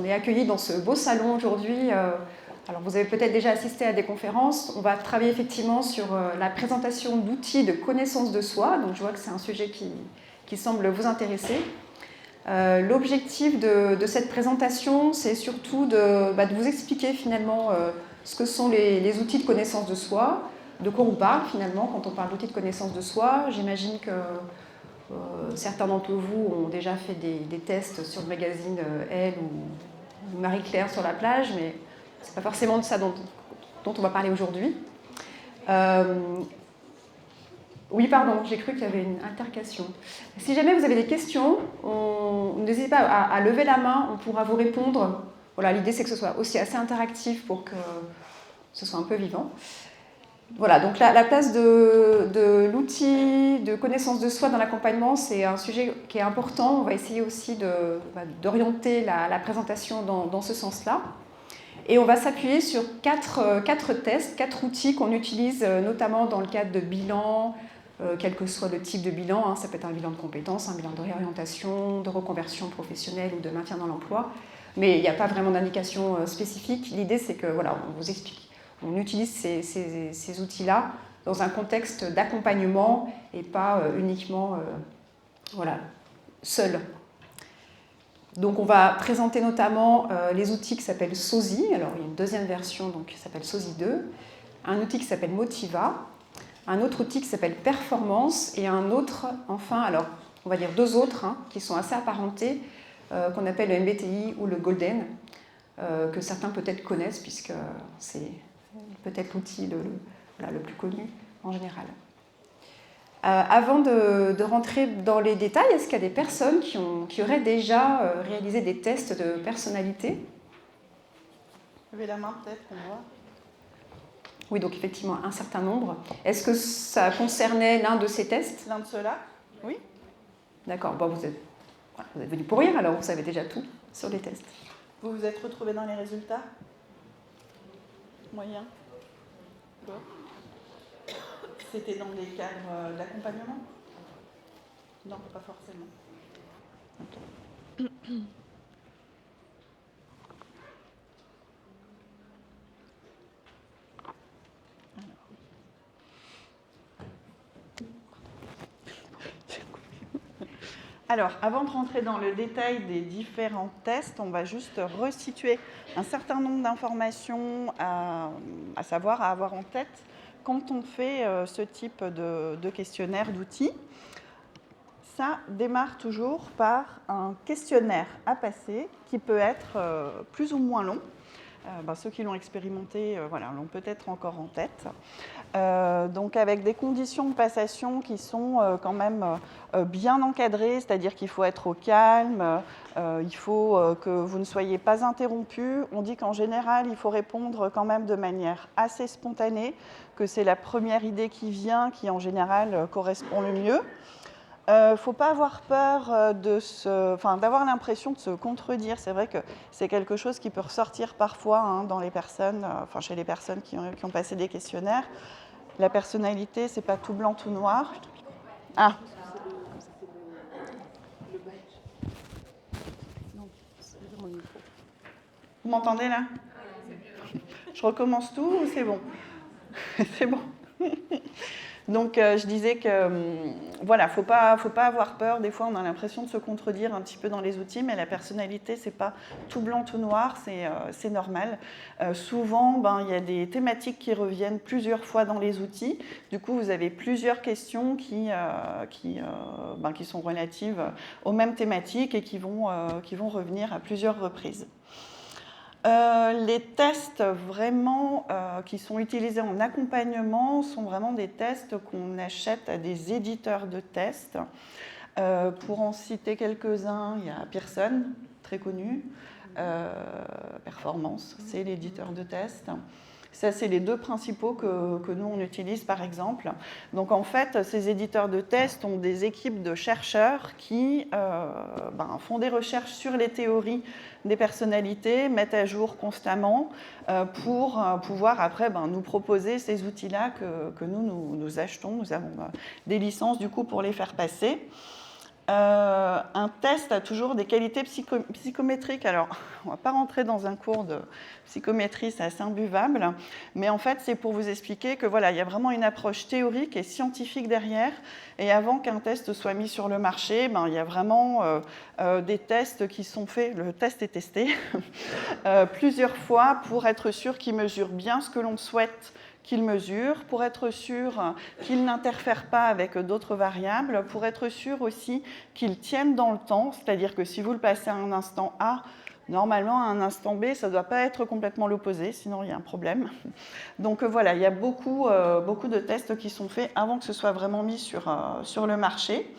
est accueillis dans ce beau salon aujourd'hui. Alors vous avez peut-être déjà assisté à des conférences. On va travailler effectivement sur la présentation d'outils de connaissance de soi. Donc je vois que c'est un sujet qui semble vous intéresser. L'objectif de cette présentation, c'est surtout de vous expliquer finalement ce que sont les outils de connaissance de soi, de quoi on parle finalement quand on parle d'outils de connaissance de soi. J'imagine que certains d'entre vous ont déjà fait des tests sur le magazine Elle ou Marie-Claire sur la plage, mais ce n'est pas forcément de ça dont on va parler aujourd'hui. Oui, pardon, j'ai cru qu'il y avait une altercation. Si jamais vous avez des questions, n'hésitez pas à lever la main, on pourra vous répondre. Voilà, l'idée c'est que ce soit aussi assez interactif pour que ce soit un peu vivant. Voilà, donc la place de l'outil de connaissance de soi dans l'accompagnement, c'est un sujet qui est important. On va essayer aussi d'orienter la présentation dans ce sens-là. Et on va s'appuyer sur quatre tests, 4 outils qu'on utilise notamment dans le cadre de bilan, quel que soit le type de bilan. Ça peut être un bilan de compétences, un bilan de réorientation, de reconversion professionnelle ou de maintien dans l'emploi. Mais il n'y a pas vraiment d'indication spécifique. L'idée, c'est que, voilà, on vous explique. On utilise ces outils-là dans un contexte d'accompagnement et pas uniquement seul. Donc on va présenter notamment les outils qui s'appellent SOSI. Alors il y a une deuxième version qui s'appelle SOSI 2, un outil qui s'appelle Motiva, un autre outil qui s'appelle Performance et un autre, enfin, alors on va dire 2 autres qui sont assez apparentés, qu'on appelle le MBTI ou le Golden, que certains peut-être connaissent puisque c'est peut-être l'outil le plus connu en général. Avant de rentrer dans les détails, est-ce qu'il y a des personnes qui auraient déjà réalisé des tests de personnalité ? Levez la main peut-être, on voit. Oui, donc effectivement un certain nombre. Est-ce que ça concernait l'un de ces tests ? L'un de ceux-là ? Oui. D'accord, bon, vous êtes venu pour rien alors, vous savez déjà tout sur les tests. Vous vous êtes retrouvés dans les résultats ? Moyen ? Bon. C'était dans les cadres d'accompagnement ? Non, pas forcément. Okay. Alors, avant de rentrer dans le détail des différents tests, on va juste resituer un certain nombre d'informations à savoir, à avoir en tête quand on fait ce type de questionnaire, d'outils. Ça démarre toujours par un questionnaire à passer qui peut être plus ou moins long. Ceux qui l'ont expérimenté l'ont peut-être encore en tête. Donc avec des conditions de passation qui sont quand même bien encadrées, c'est-à-dire qu'il faut être au calme, il faut que vous ne soyez pas interrompu. On dit qu'en général, il faut répondre quand même de manière assez spontanée, que c'est la première idée qui vient qui en général correspond le mieux. Il ne faut pas avoir peur d'avoir l'impression de se contredire. C'est vrai que c'est quelque chose qui peut ressortir parfois dans les personnes, chez les personnes qui ont passé des questionnaires. La personnalité, c'est pas tout blanc, tout noir. Ah. Vous m'entendez là ? Je recommence tout ou c'est bon ? C'est bon. Donc, je disais que, faut pas avoir peur. Des fois, on a l'impression de se contredire un petit peu dans les outils, mais la personnalité, c'est pas tout blanc, tout noir, c'est normal. Souvent, il y a des thématiques qui reviennent plusieurs fois dans les outils. Du coup, vous avez plusieurs questions qui sont relatives aux mêmes thématiques et qui vont revenir à plusieurs reprises. Les tests vraiment qui sont utilisés en accompagnement sont vraiment des tests qu'on achète à des éditeurs de tests. Pour en citer quelques-uns, il y a Pearson, très connu. Performance, c'est l'éditeur de tests. Ça, c'est les 2 principaux que nous, on utilise, par exemple. Donc, en fait, ces éditeurs de tests ont des équipes de chercheurs qui font des recherches sur les théories des personnalités, mettent à jour constamment pour pouvoir, après, nous proposer ces outils-là que nous achetons. Nous avons des licences, du coup, pour les faire passer. Un test a toujours des qualités psychométriques. Alors, on ne va pas rentrer dans un cours de psychométrie, c'est assez imbuvable, mais en fait, c'est pour vous expliquer que voilà, il y a vraiment une approche théorique et scientifique derrière. Et avant qu'un test soit mis sur le marché, il y a vraiment des tests qui sont faits. Le test est testé plusieurs fois pour être sûr qu'il mesure bien ce que l'on souhaite qu'il mesure, pour être sûr qu'il n'interfère pas avec d'autres variables, pour être sûr aussi qu'il tienne dans le temps, c'est-à-dire que si vous le passez à un instant A, normalement à un instant B, ça ne doit pas être complètement l'opposé, sinon il y a un problème. Donc voilà, il y a beaucoup de tests qui sont faits avant que ce soit vraiment mis sur le marché.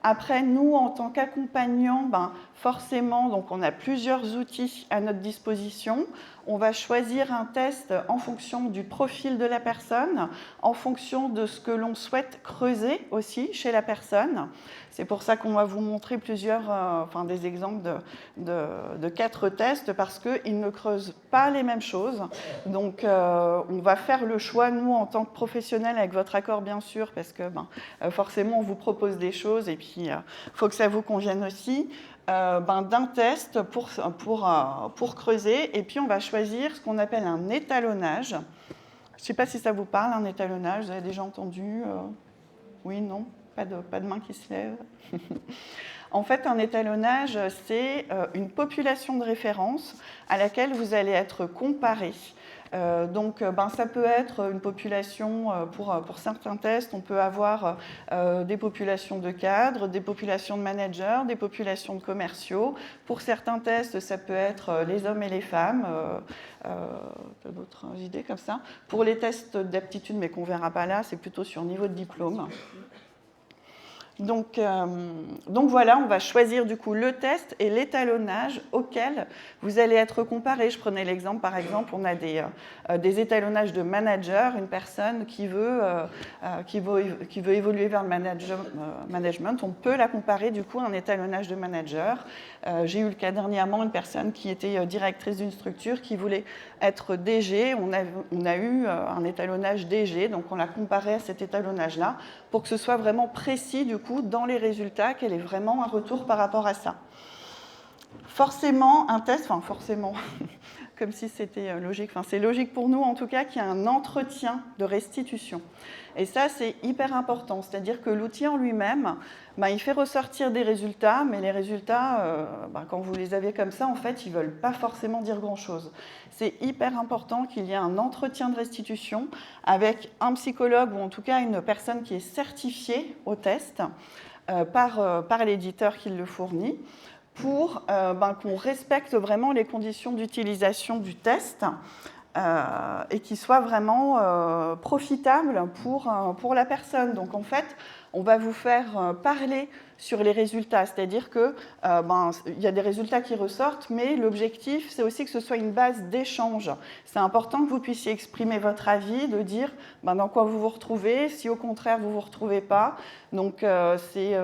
Après, nous, en tant qu'accompagnants, forcément, donc on a plusieurs outils à notre disposition. On va choisir un test en fonction du profil de la personne, en fonction de ce que l'on souhaite creuser aussi chez la personne. C'est pour ça qu'on va vous montrer des exemples de 4 tests, parce qu'ils ne creusent pas les mêmes choses. Donc, on va faire le choix, nous, en tant que professionnels, avec votre accord, bien sûr, parce que forcément, on vous propose des choses, et puis il faut que ça vous convienne aussi. D'un test pour creuser, et puis on va choisir ce qu'on appelle un étalonnage. Je ne sais pas si ça vous parle, un étalonnage, vous avez déjà entendu Oui, non, pas de main qui se lève. En fait, un étalonnage, c'est une population de référence à laquelle vous allez être comparé. Donc, ça peut être une population, pour certains tests, on peut avoir des populations de cadres, des populations de managers, des populations de commerciaux. Pour certains tests, ça peut être les hommes et les femmes, d'autres idées comme ça. Pour les tests d'aptitude, mais qu'on ne verra pas là, c'est plutôt sur niveau de diplôme. Donc voilà, on va choisir du coup le test et l'étalonnage auquel vous allez être comparé. Je prenais l'exemple, par exemple, on a des étalonnages de manager, une personne qui veut évoluer vers le management. On peut la comparer du coup à un étalonnage de manager. J'ai eu le cas dernièrement, une personne qui était directrice d'une structure qui voulait être DG. On a eu un étalonnage DG, donc on l'a comparé à cet étalonnage-là pour que ce soit vraiment précis du coup dans les résultats, qu'elle ait vraiment un retour par rapport à ça. Forcément, un test, comme si c'était logique, c'est logique pour nous en tout cas qu'il y a un entretien de restitution. Et ça, c'est hyper important, c'est-à-dire que l'outil en lui-même, il fait ressortir des résultats, mais les résultats, quand vous les avez comme ça, en fait, ils ne veulent pas forcément dire grand-chose. C'est hyper important qu'il y ait un entretien de restitution avec un psychologue ou en tout cas une personne qui est certifiée au test par l'éditeur qui le fournit, pour qu'on respecte vraiment les conditions d'utilisation du test et qu'il soit vraiment profitable pour la personne. Donc en fait, on va vous faire parler sur les résultats, c'est-à-dire qu'il y a des résultats qui ressortent, mais l'objectif, c'est aussi que ce soit une base d'échange. C'est important que vous puissiez exprimer votre avis, de dire dans quoi vous vous retrouvez, si au contraire vous ne vous retrouvez pas. Donc c'est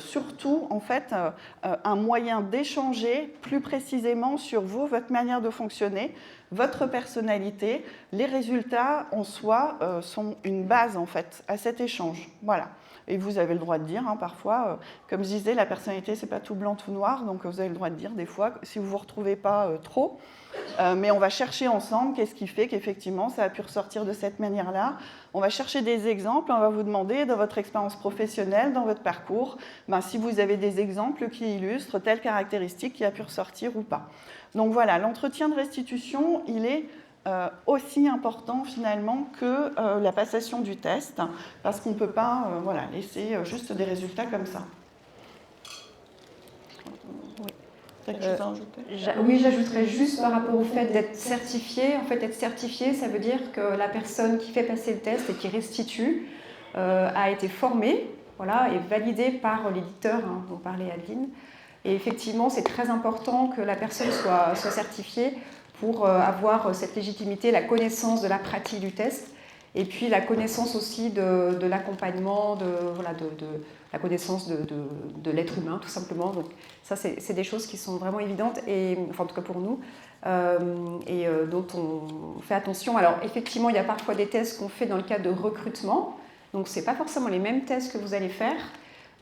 surtout en fait un moyen d'échanger plus précisément sur vous, votre manière de fonctionner, votre personnalité. Les résultats en soi sont une base en fait à cet échange. Voilà. Et vous avez le droit de dire, parfois, comme je disais, la personnalité, c'est pas tout blanc, tout noir, donc vous avez le droit de dire des fois, si vous ne vous retrouvez pas trop, mais on va chercher ensemble qu'est-ce qui fait qu'effectivement ça a pu ressortir de cette manière-là. On va chercher des exemples, on va vous demander dans votre expérience professionnelle, dans votre parcours, si vous avez des exemples qui illustrent telle caractéristique qui a pu ressortir ou pas. Donc voilà, l'entretien de restitution, il est aussi important finalement que la passation du test, parce qu'on ne peut pas laisser juste des résultats comme ça. Oui. Oui, j'ajouterais juste par rapport au fait d'être certifié. En fait, être certifié, ça veut dire que la personne qui fait passer le test et qui restitue a été formée, et validée par l'éditeur dont parlait Adeline. Et effectivement, c'est très important que la personne soit certifiée pour avoir cette légitimité, la connaissance de la pratique du test, et puis la connaissance aussi de l'accompagnement, la connaissance de l'être humain, tout simplement. Donc ça, c'est des choses qui sont vraiment évidentes, en tout cas pour nous, dont on fait attention. Alors effectivement, il y a parfois des tests qu'on fait dans le cadre de recrutement, donc ce n'est pas forcément les mêmes tests que vous allez faire.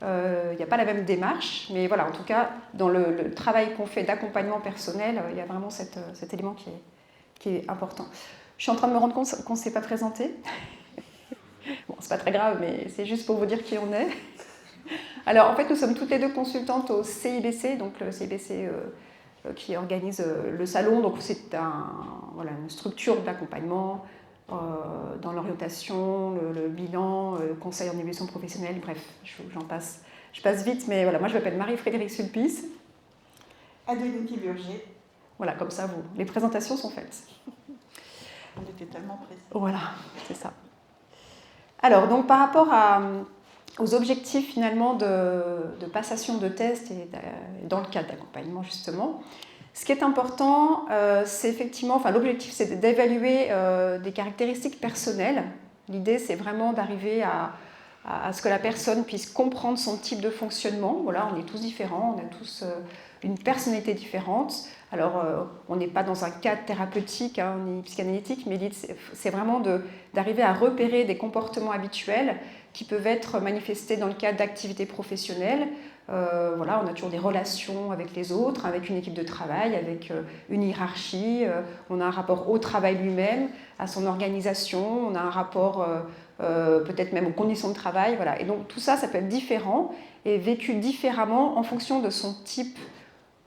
Il n'y a pas la même démarche, mais voilà, en tout cas, dans le travail qu'on fait d'accompagnement personnel, il y a vraiment cet élément qui est important. Je suis en train de me rendre compte qu'on ne s'est pas présenté. Bon, c'est pas très grave, mais c'est juste pour vous dire qui on est. Alors, en fait, nous sommes toutes les deux consultantes au CIBC, donc le CIBC qui organise le salon. Donc, c'est une structure d'accompagnement dans l'orientation, le bilan, le conseil en évolution professionnelle. Bref, j'en passe. Je passe vite, mais voilà, moi, je m'appelle Marie-Frédérique Sulpice. Adeline Kiburger. Voilà, comme ça, les présentations sont faites. On était tellement précis. Voilà, c'est ça. Alors, donc, par rapport aux objectifs finalement de passation de tests et dans le cadre d'accompagnement justement, ce qui est important, c'est effectivement, l'objectif c'est d'évaluer des caractéristiques personnelles. L'idée c'est vraiment d'arriver à ce que la personne puisse comprendre son type de fonctionnement. Voilà, on est tous différents, on a tous une personnalité différente. Alors, on n'est pas dans un cadre thérapeutique ni psychanalytique, mais l'idée c'est vraiment d'arriver à repérer des comportements habituels qui peuvent être manifestés dans le cadre d'activités professionnelles. Voilà, on a toujours des relations avec les autres, avec une équipe de travail, avec une hiérarchie. On a un rapport au travail lui-même, à son organisation. On a un rapport peut-être même aux conditions de travail. Voilà. Et donc tout ça, ça peut être différent et vécu différemment en fonction de son type,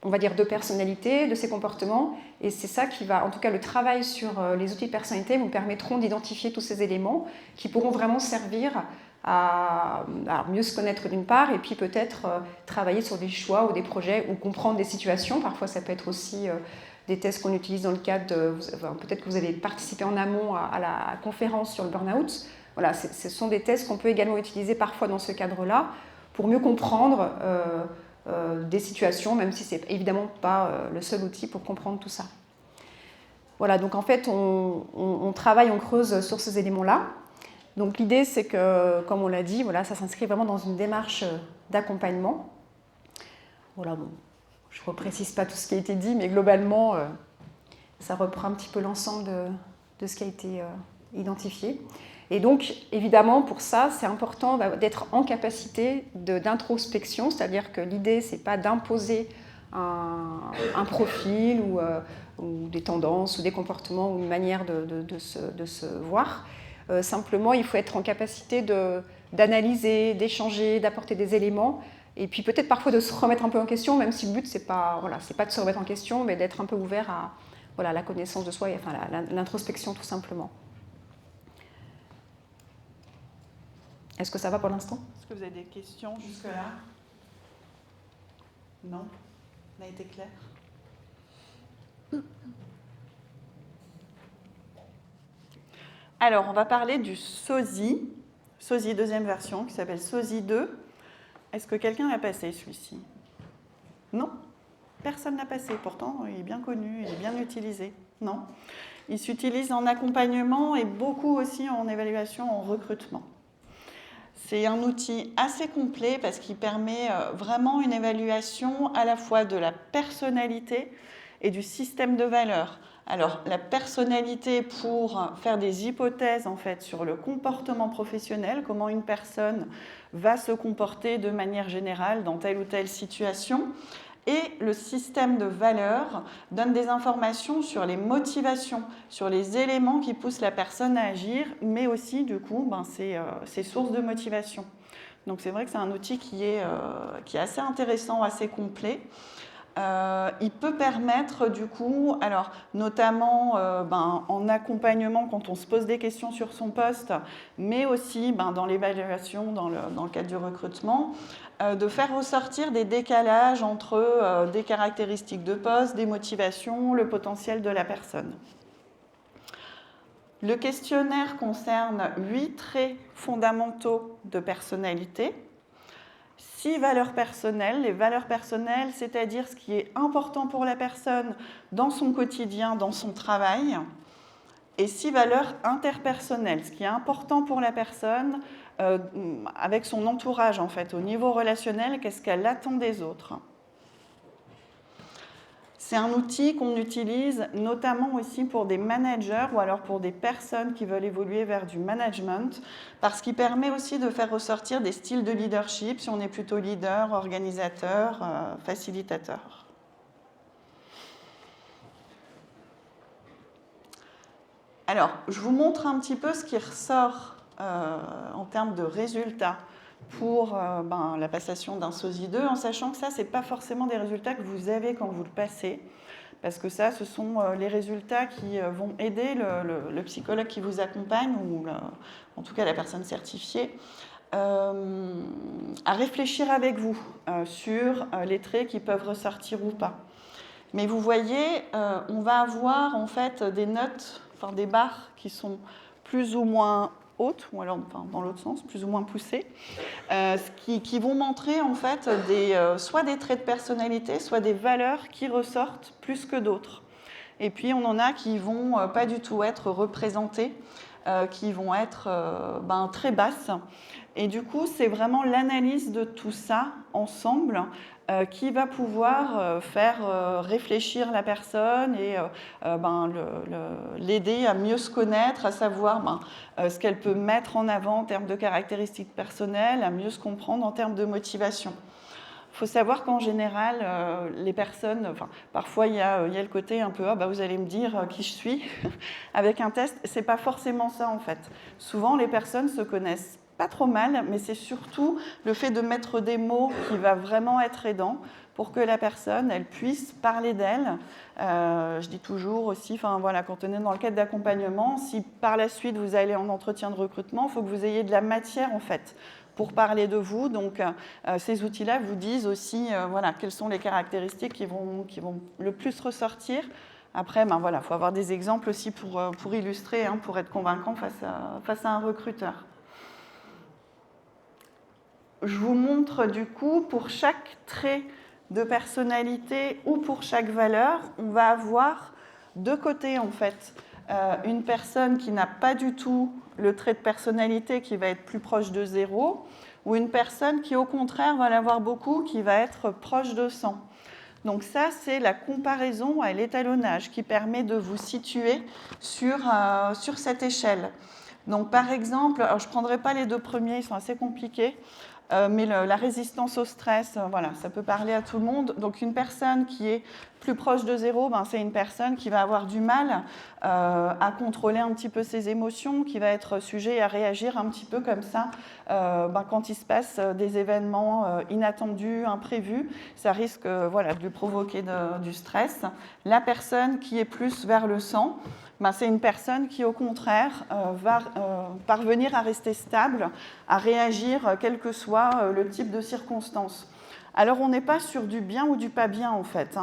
on va dire, de personnalité, de ses comportements. Et c'est ça qui va, en tout cas le travail sur les outils de personnalité vous permettront d'identifier tous ces éléments qui pourront vraiment servir à mieux se connaître d'une part, et puis peut-être travailler sur des choix ou des projets ou comprendre des situations. Parfois, ça peut être aussi des tests qu'on utilise dans le cadre peut-être que vous avez participé en amont à la conférence sur le burn-out. Voilà, ce sont des tests qu'on peut également utiliser parfois dans ce cadre-là pour mieux comprendre des situations, même si ce n'est évidemment pas le seul outil pour comprendre tout ça. Voilà, donc en fait, on travaille, on creuse sur ces éléments-là. Donc l'idée, c'est que, comme on l'a dit, voilà, ça s'inscrit vraiment dans une démarche d'accompagnement. Voilà, bon, je ne reprécise pas tout ce qui a été dit, mais globalement, ça reprend un petit peu l'ensemble de ce qui a été identifié. Et donc, évidemment, pour ça, c'est important d'être en capacité d'introspection, c'est-à-dire que l'idée, ce n'est pas d'imposer un profil ou des tendances ou des comportements ou une manière de se voir. Simplement, il faut être en capacité d'analyser, d'échanger, d'apporter des éléments, et puis peut-être parfois de se remettre un peu en question, même si le but, c'est pas de se remettre en question, mais d'être un peu ouvert à la connaissance de soi, et l'introspection tout simplement. Est-ce que ça va pour l'instant ? Est-ce que vous avez des questions jusque-là ? Non ? Ça a été clair ? Alors, on va parler du SOSI deuxième version, qui s'appelle SOSI 2. Est-ce que quelqu'un l'a passé, celui-ci ? Non ? Personne l'a passé. Pourtant, il est bien connu, il est bien utilisé. Non ? Il s'utilise en accompagnement et beaucoup aussi en évaluation, en recrutement. C'est un outil assez complet parce qu'il permet vraiment une évaluation à la fois de la personnalité et du système de valeurs. Alors, la personnalité pour faire des hypothèses en fait, sur le comportement professionnel, comment une personne va se comporter de manière générale dans telle ou telle situation. Et le système de valeurs donne des informations sur les motivations, sur les éléments qui poussent la personne à agir, mais aussi, du coup, ses sources de motivation. Donc, c'est vrai que c'est un outil qui est assez intéressant, assez complet. Il peut permettre, du coup, alors, notamment en accompagnement quand on se pose des questions sur son poste, mais aussi dans l'évaluation, dans le cadre du recrutement, de faire ressortir des décalages entre des caractéristiques de poste, des motivations, le potentiel de la personne. Le questionnaire concerne 8 traits fondamentaux de personnalité, 6 valeurs personnelles. Les valeurs personnelles, c'est-à-dire ce qui est important pour la personne dans son quotidien, dans son travail, et 6 valeurs interpersonnelles, ce qui est important pour la personne avec son entourage, en fait, au niveau relationnel, qu'est-ce qu'elle attend des autres. C'est un outil qu'on utilise notamment aussi pour des managers ou alors pour des personnes qui veulent évoluer vers du management, parce qu'il permet aussi de faire ressortir des styles de leadership, si on est plutôt leader, organisateur, facilitateur. Alors, je vous montre un petit peu ce qui ressort en termes de résultats pour la passation d'un SOSI 2, en sachant que ça, ce n'est pas forcément des résultats que vous avez quand vous le passez, parce que ça, ce sont les résultats qui vont aider le psychologue qui vous accompagne, ou en tout cas la personne certifiée, à réfléchir avec vous sur les traits qui peuvent ressortir ou pas. Mais vous voyez, on va avoir en fait des notes, enfin des barres qui sont plus ou moins hautes, ou alors dans l'autre sens, plus ou moins poussées, qui vont montrer en fait soit des traits de personnalité, soit des valeurs qui ressortent plus que d'autres. Et puis on en a qui vont pas du tout être représentées, qui vont être très basses. Et du coup, c'est vraiment l'analyse de tout ça ensemble qui va pouvoir faire réfléchir la personne et l'aider à mieux se connaître, à savoir ce qu'elle peut mettre en avant en termes de caractéristiques personnelles, à mieux se comprendre en termes de motivation. Il faut savoir qu'en général, les personnes, parfois il y a le côté un peu vous allez me dire qui je suis avec un test. C'est pas forcément ça en fait. Souvent les personnes se connaissent pas trop mal, mais c'est surtout le fait de mettre des mots qui va vraiment être aidant pour que la personne elle puisse parler d'elle. Je dis toujours aussi, quand on est dans le cadre d'accompagnement, si par la suite vous allez en entretien de recrutement, il faut que vous ayez de la matière en fait pour parler de vous. Donc ces outils-là vous disent aussi quelles sont les caractéristiques qui vont le plus ressortir. Après, il faut avoir des exemples aussi pour illustrer, pour être convaincant face à un recruteur. Je vous montre du coup, pour chaque trait de personnalité ou pour chaque valeur, on va avoir deux côtés en fait. Une personne qui n'a pas du tout le trait de personnalité qui va être plus proche de 0, ou une personne qui au contraire va l'avoir beaucoup, qui va être proche de 100. Donc ça, c'est la comparaison à l'étalonnage qui permet de vous situer sur cette échelle. Donc par exemple, alors je ne prendrai pas les deux premiers, ils sont assez compliqués, mais la résistance au stress, ça peut parler à tout le monde. Donc une personne qui est plus proche de 0, c'est une personne qui va avoir du mal à contrôler un petit peu ses émotions, qui va être sujet à réagir un petit peu comme ça quand il se passe des événements inattendus, imprévus. Ça risque de lui provoquer du stress. La personne qui est plus vers le 100, c'est une personne qui, au contraire, va parvenir à rester stable, à réagir, quel que soit le type de circonstance. Alors, on n'est pas sur du bien ou du pas bien, en fait.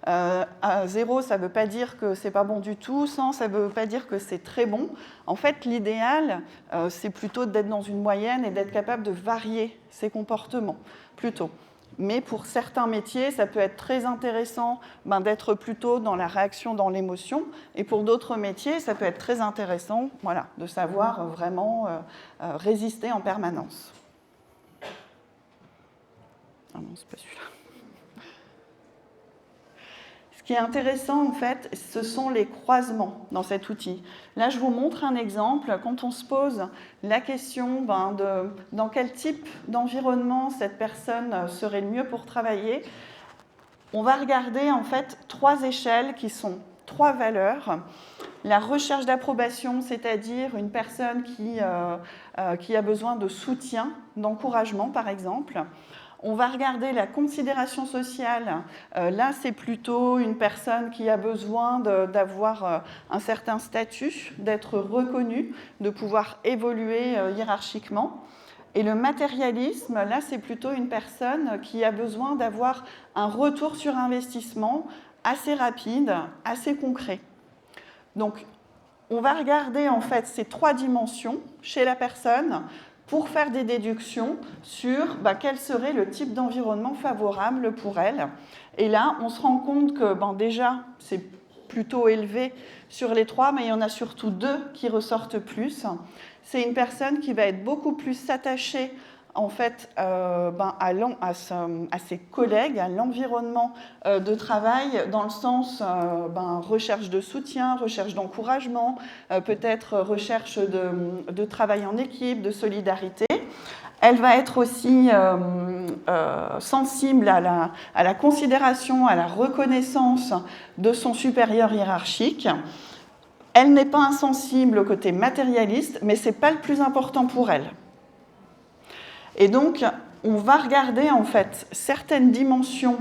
0, ça ne veut pas dire que c'est pas bon du tout. 100, ça ne veut pas dire que c'est très bon. En fait, l'idéal, c'est plutôt d'être dans une moyenne et d'être capable de varier ses comportements, plutôt. Mais pour certains métiers, ça peut être très intéressant d'être plutôt dans la réaction, dans l'émotion. Et pour d'autres métiers, ça peut être très intéressant de savoir vraiment résister en permanence. Ah non, c'est pas celui-là. Ce qui est intéressant, en fait, ce sont les croisements dans cet outil. Là, je vous montre un exemple. Quand on se pose la question de dans quel type d'environnement cette personne serait le mieux pour travailler, on va regarder, en fait, 3 échelles qui sont 3 valeurs. La recherche d'approbation, c'est-à-dire une personne qui a besoin de soutien, d'encouragement, par exemple. On va regarder la considération sociale. Là, c'est plutôt une personne qui a besoin d'avoir un certain statut, d'être reconnue, de pouvoir évoluer hiérarchiquement. Et le matérialisme, là, c'est plutôt une personne qui a besoin d'avoir un retour sur investissement assez rapide, assez concret. Donc, on va regarder en fait ces 3 dimensions chez la personne pour faire des déductions sur quel serait le type d'environnement favorable pour elle. Et là, on se rend compte que déjà, c'est plutôt élevé sur les 3, mais il y en a surtout 2 qui ressortent plus. C'est une personne qui va être beaucoup plus attachée en fait à ses collègues, à l'environnement de travail, dans le sens recherche de soutien, recherche d'encouragement, peut-être recherche de travail en équipe, de solidarité. Elle va être aussi sensible à la considération, à la reconnaissance de son supérieur hiérarchique. Elle n'est pas insensible au côté matérialiste, mais ce n'est pas le plus important pour elle. Et donc, on va regarder en fait certaines dimensions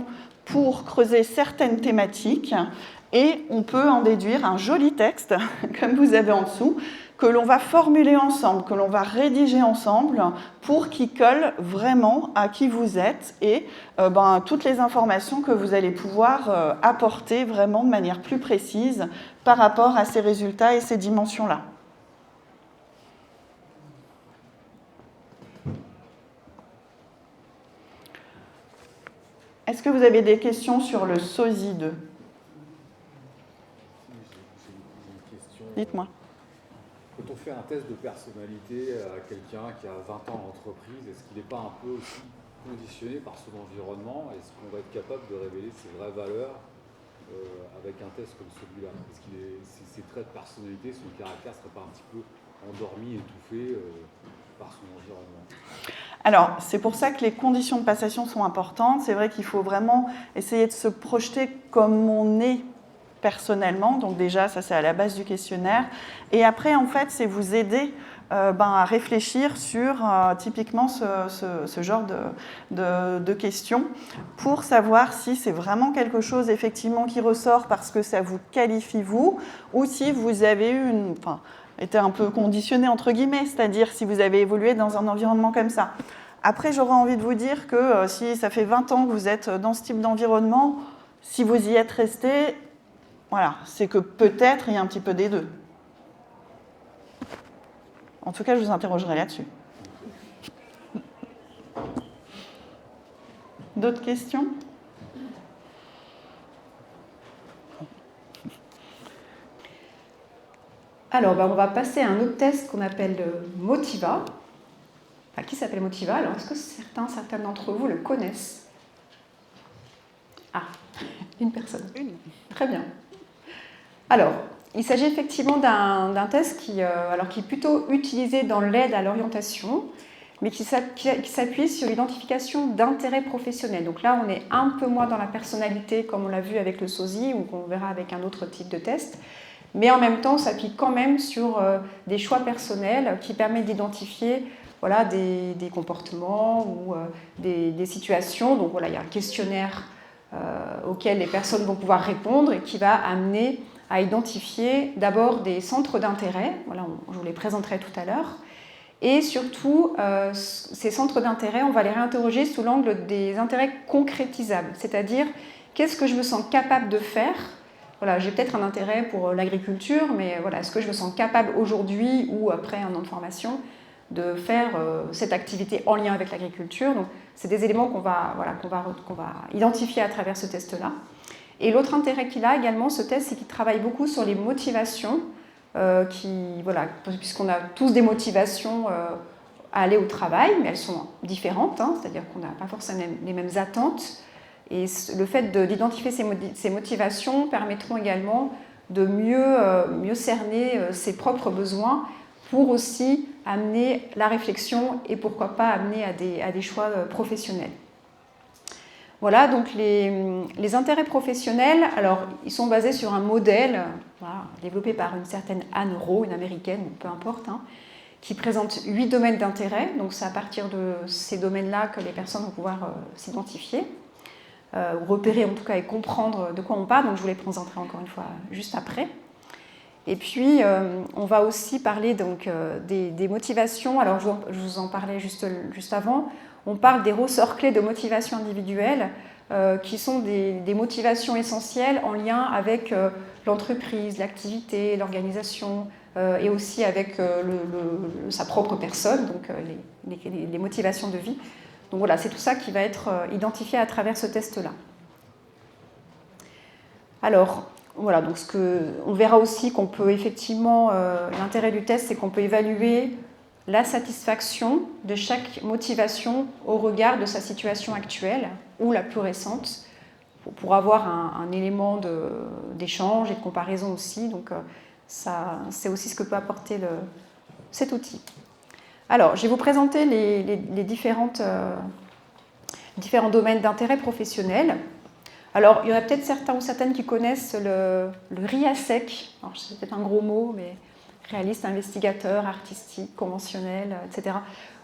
pour creuser certaines thématiques et on peut en déduire un joli texte, comme vous avez en dessous, que l'on va formuler ensemble, que l'on va rédiger ensemble pour qu'il colle vraiment à qui vous êtes et toutes les informations que vous allez pouvoir apporter vraiment de manière plus précise par rapport à ces résultats et ces dimensions-là. Est-ce que vous avez des questions sur le SOSI 2 ? Dites-moi. Quand on fait un test de personnalité à quelqu'un qui a 20 ans en entreprise, est-ce qu'il n'est pas un peu aussi conditionné par son environnement? Est-ce qu'on va être capable de révéler ses vraies valeurs avec un test comme celui-là? Est-ce que ses traits de personnalité, son caractère ne serait pas un petit peu endormi, étouffé par son environnement? Alors, c'est pour ça que les conditions de passation sont importantes. C'est vrai qu'il faut vraiment essayer de se projeter comme on est personnellement. Donc déjà, ça c'est à la base du questionnaire. Et après, en fait, c'est vous aider à réfléchir sur typiquement ce genre de questions pour savoir si c'est vraiment quelque chose effectivement qui ressort parce que ça vous qualifie vous ou si vous avez eu été un peu conditionné entre guillemets, c'est-à-dire si vous avez évolué dans un environnement comme ça. Après, j'aurais envie de vous dire que si ça fait 20 ans que vous êtes dans ce type d'environnement, si vous y êtes resté, voilà, c'est que peut-être il y a un petit peu des deux. En tout cas, je vous interrogerai là-dessus. D'autres questions ? Alors, on va passer à un autre test qu'on appelle Motiva. Enfin, qui s'appelle Motiva. Alors, est-ce que certaines d'entre vous le connaissent? Ah, une personne. Une. Très bien. Alors, il s'agit effectivement d'un test qui est plutôt utilisé dans l'aide à l'orientation, mais qui s'appuie sur l'identification d'intérêts professionnels. Donc là, on est un peu moins dans la personnalité, comme on l'a vu avec le SOSI, ou qu'on verra avec un autre type de test. Mais en même temps, on s'appuie quand même sur des choix personnels qui permettent d'identifier des comportements ou des situations. Donc voilà, il y a un questionnaire auquel les personnes vont pouvoir répondre et qui va amener à identifier d'abord des centres d'intérêt. Voilà, je vous les présenterai tout à l'heure. Et surtout, ces centres d'intérêt, on va les réinterroger sous l'angle des intérêts concrétisables, c'est-à-dire qu'est-ce que je me sens capable de faire. Voilà, j'ai peut-être un intérêt pour l'agriculture, mais voilà, est-ce que je me sens capable aujourd'hui ou après un an de formation de faire cette activité en lien avec l'agriculture. Donc, c'est des éléments qu'on va identifier à travers ce test-là. Et l'autre intérêt qu'il a également, ce test, c'est qu'il travaille beaucoup sur les motivations, puisqu'on a tous des motivations à aller au travail, mais elles sont différentes, c'est-à-dire qu'on n'a pas forcément les mêmes attentes. Et le fait d'identifier ces motivations permettront également de mieux cerner ses propres besoins pour aussi amener la réflexion et pourquoi pas amener à des choix professionnels. Voilà, donc les intérêts professionnels, alors ils sont basés sur un modèle développé par une certaine Anne Rowe, une américaine, peu importe, qui présente 8 domaines d'intérêt. Donc c'est à partir de ces domaines-là que les personnes vont pouvoir s'identifier, ou repérer en tout cas et comprendre de quoi on parle. Donc je vous les présenterai encore une fois juste après. Et puis on va aussi parler donc, des motivations. Alors je vous en parlais juste avant. On parle des ressorts clés de motivation individuelle qui sont des motivations essentielles en lien avec l'entreprise, l'activité, l'organisation et aussi avec sa propre personne, donc les motivations de vie. Donc voilà, c'est tout ça qui va être identifié à travers ce test-là. Alors, voilà, donc on verra aussi qu'on peut effectivement, l'intérêt du test, c'est qu'on peut évaluer la satisfaction de chaque motivation au regard de sa situation actuelle ou la plus récente, pour avoir un élément d'échange et de comparaison aussi. Donc c'est aussi ce que peut apporter cet outil. Alors, je vais vous présenter les différents domaines d'intérêt professionnel. Alors, il y en a peut-être certains ou certaines qui connaissent le RIASEC. Alors, c'est peut-être un gros mot, mais réaliste, investigateur, artistique, conventionnel, etc.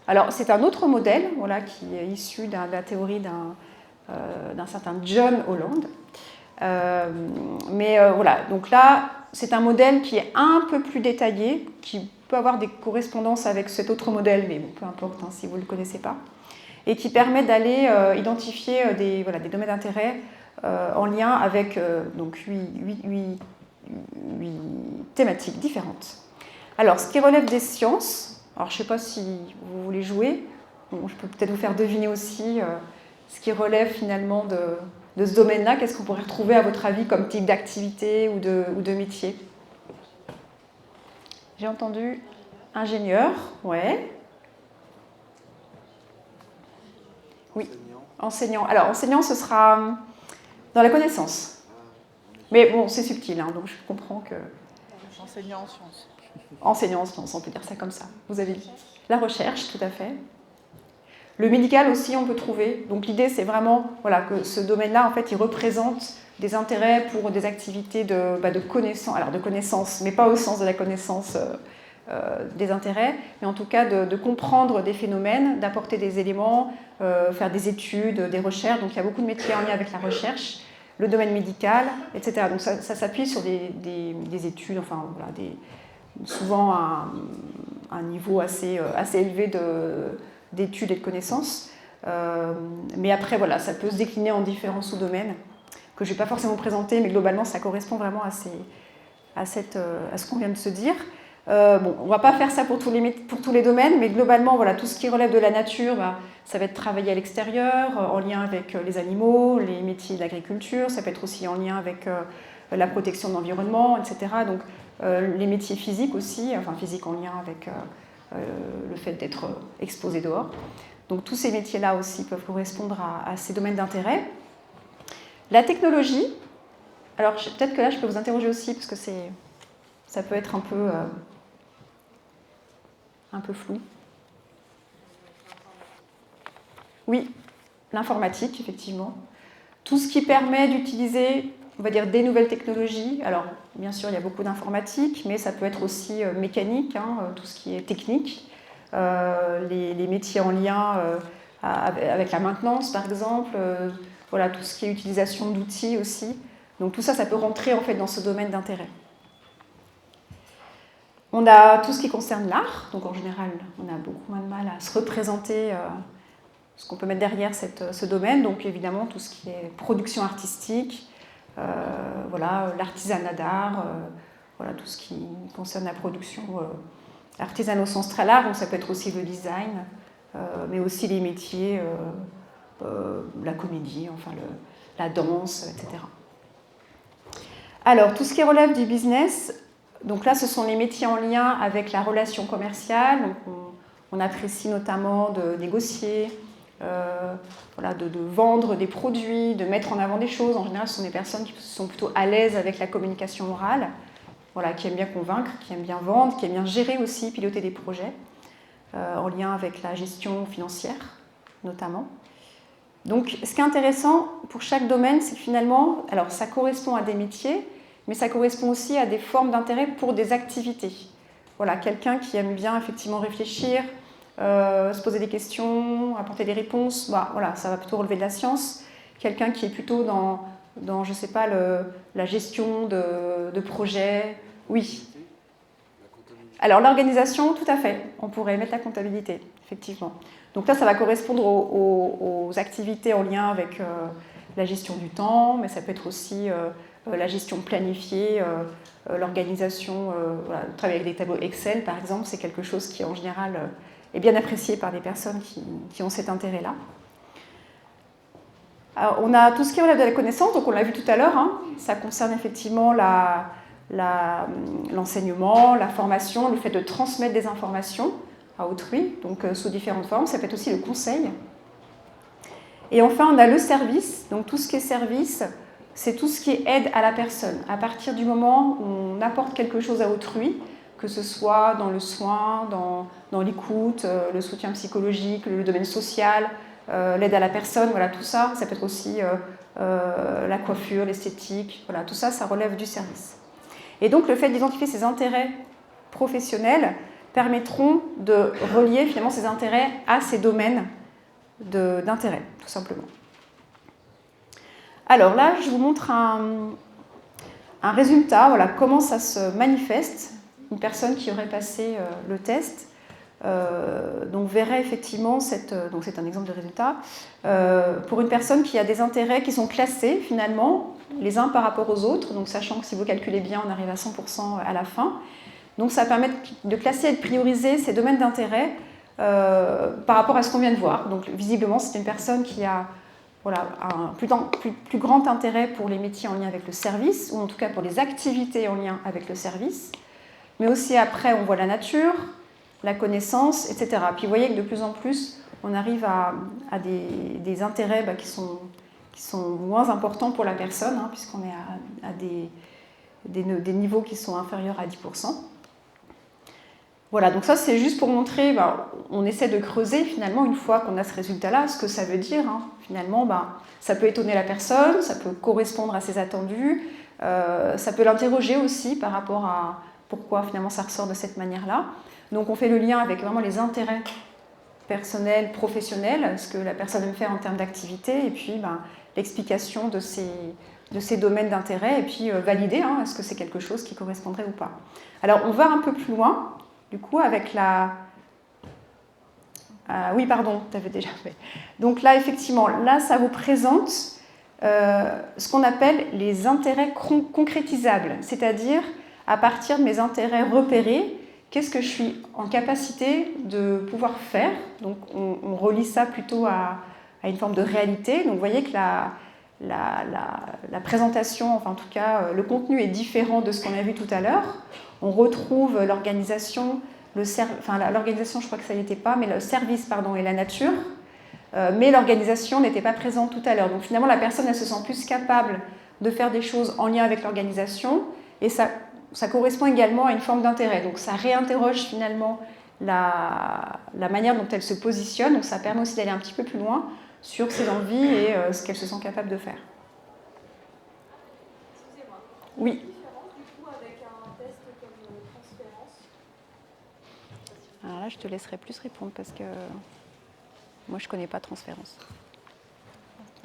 Alors, c'est un autre modèle, voilà, qui est issu de la théorie d'un certain John Holland. Voilà, donc là, c'est un modèle qui est un peu plus détaillé, qui peut avoir des correspondances avec cet autre modèle, mais bon, peu importe hein, si vous ne le connaissez pas, et qui permet d'aller identifier des domaines d'intérêt en lien avec donc 8 thématiques différentes. Alors, ce qui relève des sciences, alors je ne sais pas si vous voulez jouer, bon, je peux peut-être vous faire deviner aussi ce qui relève finalement de ce domaine-là. Qu'est-ce qu'on pourrait retrouver à votre avis comme type d'activité ou de métier? J'ai entendu ingénieur, ouais. Oui, enseignant. Alors, enseignant, ce sera dans la connaissance. Mais bon, c'est subtil, hein, donc je comprends que... Enseignant en sciences. Enseignant en sciences, on peut dire ça comme ça. Vous avez dit. La recherche, tout à fait. Le médical aussi, on peut trouver. Donc l'idée, c'est vraiment que ce domaine-là, en fait, il représente des intérêts pour des activités de connaissance, alors de connaissance, mais pas au sens de la connaissance des intérêts, mais en tout cas de comprendre des phénomènes, d'apporter des éléments, faire des études, des recherches. Donc il y a beaucoup de métiers en lien avec la recherche, le domaine médical, etc. Donc ça s'appuie sur des études, enfin voilà, souvent un niveau assez élevé d'études et de connaissances. Mais après, voilà, ça peut se décliner en différents sous-domaines que je ne vais pas forcément présenter, mais globalement, ça correspond vraiment à ce qu'on vient de se dire. On ne va pas faire ça pour tous les domaines, mais globalement, voilà, tout ce qui relève de la nature, ça va être travaillé à l'extérieur, en lien avec les animaux, les métiers de l'agriculture, ça peut être aussi en lien avec la protection de l'environnement, etc. Donc, les métiers physiques aussi, enfin physiques en lien avec le fait d'être exposé dehors. Donc, tous ces métiers-là aussi peuvent correspondre à ces domaines d'intérêt. La technologie, alors peut-être que là, je peux vous interroger aussi, parce que ça peut être un peu flou. Oui, l'informatique, effectivement. Tout ce qui permet d'utiliser, on va dire, des nouvelles technologies. Alors, bien sûr, il y a beaucoup d'informatique, mais ça peut être aussi mécanique, hein, tout ce qui est technique. Les métiers en lien avec la maintenance, par exemple. Voilà, tout ce qui est utilisation d'outils aussi. Donc tout ça, ça peut rentrer en fait dans ce domaine d'intérêt. On a tout ce qui concerne l'art, donc en général, on a beaucoup moins de mal à se représenter ce qu'on peut mettre derrière ce domaine. Donc évidemment, tout ce qui est production artistique, voilà, l'artisanat d'art, voilà, tout ce qui concerne la production artisanale au sens très large. Donc ça peut être aussi le design, mais aussi les métiers, la comédie, enfin la danse, etc. Alors, tout ce qui relève du business, donc là, ce sont les métiers en lien avec la relation commerciale. Donc on apprécie notamment de négocier, voilà, de vendre des produits, de mettre en avant des choses. En général, ce sont des personnes qui sont plutôt à l'aise avec la communication orale, voilà, qui aiment bien convaincre, qui aiment bien vendre, qui aiment bien gérer aussi, piloter des projets, en lien avec la gestion financière, notamment. Donc, ce qui est intéressant pour chaque domaine, c'est que finalement, alors ça correspond à des métiers, mais ça correspond aussi à des formes d'intérêt pour des activités. Voilà, quelqu'un qui aime bien effectivement réfléchir, se poser des questions, apporter des réponses, voilà, ça va plutôt relever de la science. Quelqu'un qui est plutôt dans je ne sais pas, la gestion de projets, oui. Alors l'organisation, tout à fait, on pourrait mettre la comptabilité, effectivement. Donc là, ça va correspondre aux activités en lien avec la gestion du temps, mais ça peut être aussi la gestion planifiée, l'organisation, voilà, travailler avec des tableaux Excel, par exemple, c'est quelque chose qui, en général, est bien apprécié par des personnes qui ont cet intérêt-là. Alors, on a tout ce qui relève de la connaissance, donc on l'a vu tout à l'heure, hein, ça concerne effectivement l'enseignement, la formation, le fait de transmettre des informations. à autrui, donc sous différentes formes. Ça peut être aussi le conseil. Et enfin, on a le service. Donc tout ce qui est service, c'est tout ce qui est aide à la personne. À partir du moment où on apporte quelque chose à autrui, que ce soit dans le soin, dans l'écoute, le soutien psychologique, le domaine social, l'aide à la personne, voilà, tout ça, ça peut être aussi la coiffure, l'esthétique, voilà, tout ça, ça relève du service. Et donc le fait d'identifier ces intérêts professionnels permettront de relier finalement ces intérêts à ces domaines d'intérêt, tout simplement. Alors là, je vous montre un résultat, voilà, comment ça se manifeste. Une personne qui aurait passé le test donc verrait effectivement, donc c'est un exemple de résultat, pour une personne qui a des intérêts qui sont classés finalement, les uns par rapport aux autres, donc sachant que si vous calculez bien, on arrive à 100% à la fin. Donc ça permet de classer et de prioriser ces domaines d'intérêt par rapport à ce qu'on vient de voir. Donc visiblement, c'est une personne qui a voilà, un plus grand intérêt pour les métiers en lien avec le service, ou en tout cas pour les activités en lien avec le service. Mais aussi après, on voit la nature, la connaissance, etc. Puis vous voyez que de plus en plus, on arrive à des intérêts qui sont moins importants pour la personne, hein, puisqu'on est à des niveaux qui sont inférieurs à 10%. Voilà, donc ça c'est juste pour montrer, on essaie de creuser finalement, une fois qu'on a ce résultat-là, ce que ça veut dire. Hein. Finalement, ça peut étonner la personne, ça peut correspondre à ses attendus, ça peut l'interroger aussi par rapport à pourquoi finalement ça ressort de cette manière-là. Donc on fait le lien avec vraiment les intérêts personnels, professionnels, ce que la personne aime faire en termes d'activité, et puis l'explication de ces domaines d'intérêt, et puis valider, hein, est-ce que c'est quelque chose qui correspondrait ou pas. Alors on va un peu plus loin, du coup, avec la... oui, pardon, tu avais déjà fait. Donc là, effectivement, là, ça vous présente ce qu'on appelle les intérêts concrétisables, c'est-à-dire à partir de mes intérêts repérés, qu'est-ce que je suis en capacité de pouvoir faire. Donc on relie ça plutôt à une forme de réalité. Donc vous voyez que la présentation, enfin en tout cas le contenu est différent de ce qu'on a vu tout à l'heure. On retrouve l'organisation, l'organisation je crois que ça n'y était pas, mais le service pardon, et la nature. Mais l'organisation n'était pas présente tout à l'heure. Donc finalement la personne elle se sent plus capable de faire des choses en lien avec l'organisation, et ça correspond également à une forme d'intérêt. Donc ça réinterroge finalement la manière dont elle se positionne, donc ça permet aussi d'aller un petit peu plus loin sur ses envies et ce qu'elle se sent capable de faire. Excusez-moi. Oui. Quelle est la différence du coup avec un test comme transférence? Alors là, je te laisserai plus répondre parce que moi, je ne connais pas transférence.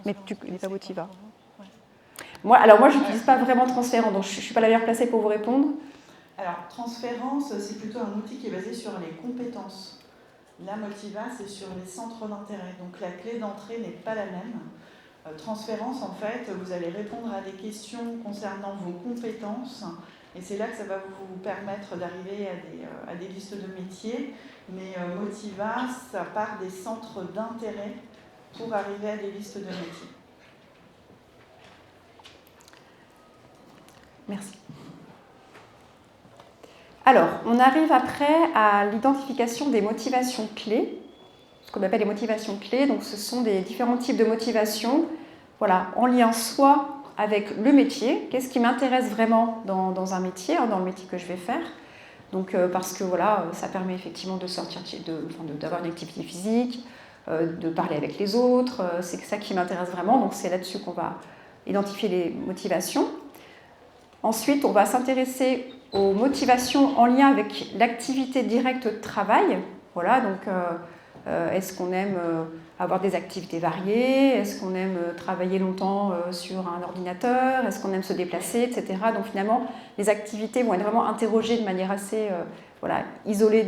Mais tu connais pas Motiva. Moi, je n'utilise pas vraiment transférence, donc je ne suis pas la meilleure placée pour vous répondre. Alors, transférence, c'est plutôt un outil qui est basé sur les compétences. La Motiva, c'est sur les centres d'intérêt. Donc, la clé d'entrée n'est pas la même. Transférence, en fait, vous allez répondre à des questions concernant vos compétences. Et c'est là que ça va vous permettre d'arriver à des listes de métiers. Mais Motiva, ça part des centres d'intérêt pour arriver à des listes de métiers. Merci. Alors, on arrive après à l'identification des motivations clés, ce qu'on appelle les motivations clés. Donc, ce sont des différents types de motivations, voilà, en lien soit avec le métier, qu'est-ce qui m'intéresse vraiment dans un métier, dans le métier que je vais faire. Donc, parce que voilà, ça permet effectivement de sortir, d'avoir une activité physique, de parler avec les autres, c'est ça qui m'intéresse vraiment. Donc, c'est là-dessus qu'on va identifier les motivations. Ensuite, on va s'intéresser aux motivations en lien avec l'activité directe de travail. Voilà, donc est-ce qu'on aime avoir des activités variées? Est-ce qu'on aime travailler longtemps sur un ordinateur? Est-ce qu'on aime se déplacer, etc. Donc finalement, les activités vont être vraiment interrogées de manière assez isolée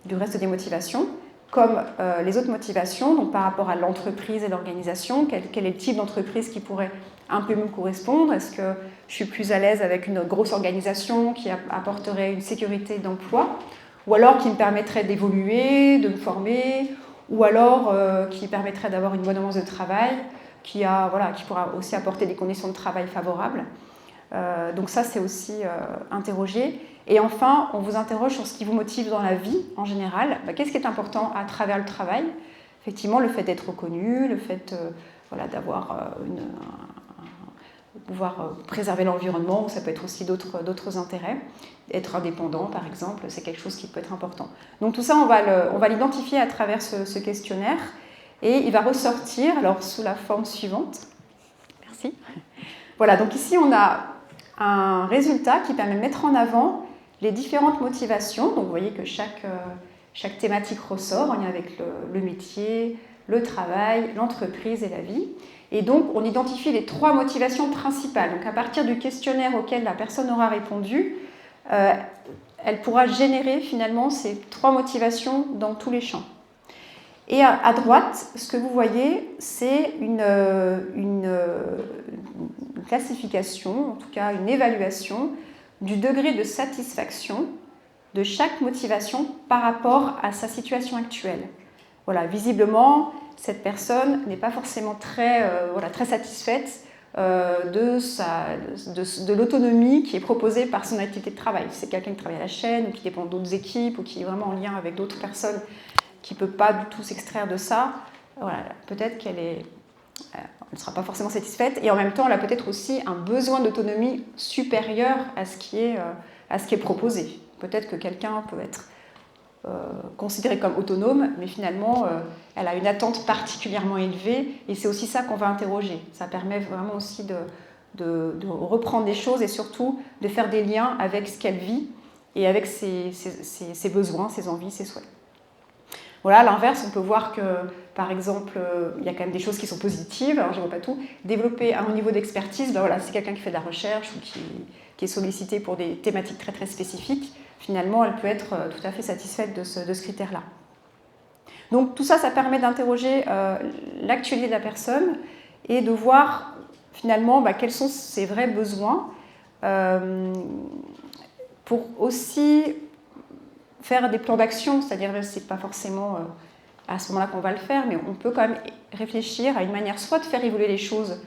du reste des motivations, comme les autres motivations, donc par rapport à l'entreprise et l'organisation, quel est le type d'entreprise qui pourrait un peu me correspondre. Est-ce que je suis plus à l'aise avec une grosse organisation qui apporterait une sécurité d'emploi, ou alors qui me permettrait d'évoluer, de me former, ou alors qui permettrait d'avoir une bonne ambiance de travail, qui pourra aussi apporter des conditions de travail favorables. Donc ça, c'est aussi interroger. Et enfin, on vous interroge sur ce qui vous motive dans la vie en général. Qu'est-ce qui est important à travers le travail? Effectivement, le fait d'être reconnu, le fait d'avoir pouvoir préserver l'environnement, ou ça peut être aussi d'autres intérêts. Être indépendant, par exemple, c'est quelque chose qui peut être important. Donc tout ça, on va l'identifier à travers ce questionnaire, et il va ressortir alors sous la forme suivante. Merci. Voilà, donc ici, on a un résultat qui permet de mettre en avant les différentes motivations. Donc vous voyez que chaque thématique ressort en lien avec le métier, le travail, l'entreprise et la vie. Et donc, on identifie les 3 motivations principales. Donc, à partir du questionnaire auquel la personne aura répondu, elle pourra générer finalement ces 3 motivations dans tous les champs. Et à droite, ce que vous voyez, c'est une classification, en tout cas une évaluation du degré de satisfaction de chaque motivation par rapport à sa situation actuelle. Voilà, visiblement, cette personne n'est pas forcément très satisfaite de l'autonomie qui est proposée par son activité de travail. Si c'est quelqu'un qui travaille à la chaîne ou qui dépend d'autres équipes ou qui est vraiment en lien avec d'autres personnes qui ne peut pas du tout s'extraire de ça, voilà, peut-être qu'elle ne sera pas forcément satisfaite, et en même temps, elle a peut-être aussi un besoin d'autonomie supérieur à ce qui est proposé. Peut-être que quelqu'un peut être considérée comme autonome, mais finalement, elle a une attente particulièrement élevée, et c'est aussi ça qu'on va interroger. Ça permet vraiment aussi de reprendre des choses et surtout de faire des liens avec ce qu'elle vit et avec ses besoins, ses envies, ses souhaits. Voilà, à l'inverse, on peut voir que, par exemple, il y a quand même des choses qui sont positives, alors je ne vois pas tout. Développer un haut niveau d'expertise, c'est quelqu'un qui fait de la recherche ou qui est sollicité pour des thématiques très très spécifiques. Finalement, elle peut être tout à fait satisfaite de ce critère-là. Donc tout ça, ça permet d'interroger l'actualité de la personne et de voir finalement quels sont ses vrais besoins pour aussi faire des plans d'action, c'est-à-dire que ce n'est pas forcément à ce moment-là qu'on va le faire, mais on peut quand même réfléchir à une manière soit de faire évoluer les choses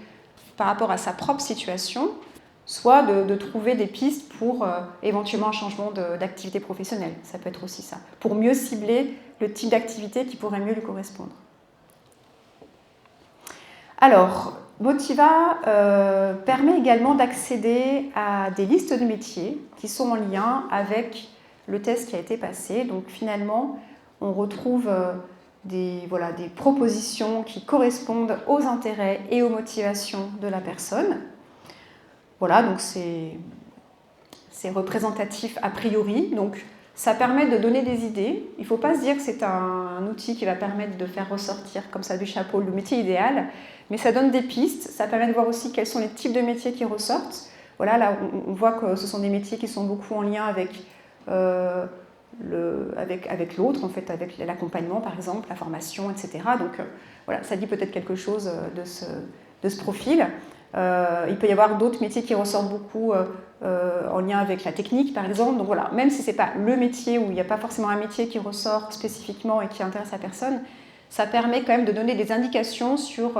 par rapport à sa propre situation, soit de trouver des pistes pour éventuellement un changement d'activité professionnelle. Ça peut être aussi ça, pour mieux cibler le type d'activité qui pourrait mieux lui correspondre. Alors, Motiva permet également d'accéder à des listes de métiers qui sont en lien avec le test qui a été passé. Donc finalement, on retrouve des propositions qui correspondent aux intérêts et aux motivations de la personne. Voilà, donc c'est représentatif a priori. Donc ça permet de donner des idées. Il ne faut pas se dire que c'est un outil qui va permettre de faire ressortir comme ça du chapeau le métier idéal, mais ça donne des pistes. Ça permet de voir aussi quels sont les types de métiers qui ressortent. Voilà, là on voit que ce sont des métiers qui sont beaucoup en lien avec l'autre, en fait, avec l'accompagnement par exemple, la formation, etc. Donc voilà, ça dit peut-être quelque chose de ce profil. Il peut y avoir d'autres métiers qui ressortent beaucoup en lien avec la technique par exemple. Donc voilà, même si ce n'est pas le métier, où il n'y a pas forcément un métier qui ressort spécifiquement et qui intéresse la personne, ça permet quand même de donner des indications sur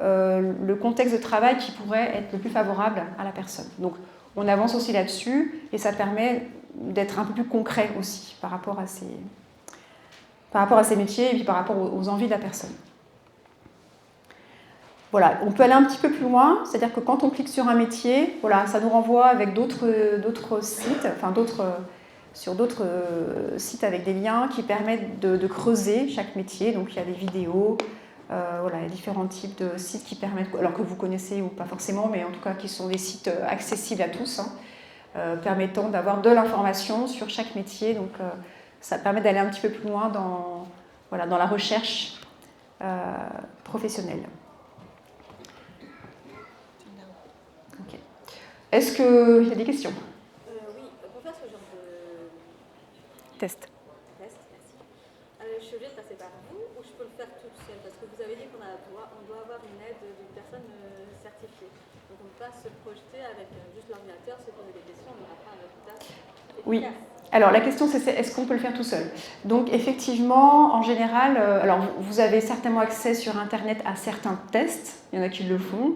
le contexte de travail qui pourrait être le plus favorable à la personne. Donc on avance aussi là-dessus et ça permet d'être un peu plus concret aussi par rapport à ces métiers et puis par rapport aux envies de la personne. Voilà, on peut aller un petit peu plus loin, c'est-à-dire que quand on clique sur un métier, voilà, ça nous renvoie avec d'autres sites, sur d'autres sites avec des liens qui permettent de creuser chaque métier. Donc il y a des vidéos, il y a différents types de sites qui permettent, alors que vous connaissez ou pas forcément, mais en tout cas qui sont des sites accessibles à tous, permettant d'avoir de l'information sur chaque métier. Donc ça permet d'aller un petit peu plus loin dans la recherche professionnelle. Okay. Est-ce qu'il y a des questions? Oui, pour faire ce genre de test. Merci. Je suis obligée de passer par vous ou je peux le faire toute seule? Parce que vous avez dit qu'on doit avoir une aide d'une personne certifiée. Donc on ne peut pas se projeter avec juste l'ordinateur, se poser des questions, on n'aura pas un résultat efficace. Oui. Alors la question c'est est-ce qu'on peut le faire tout seul? Donc effectivement, en général, alors vous avez certainement accès sur Internet à certains tests, il y en a qui le font.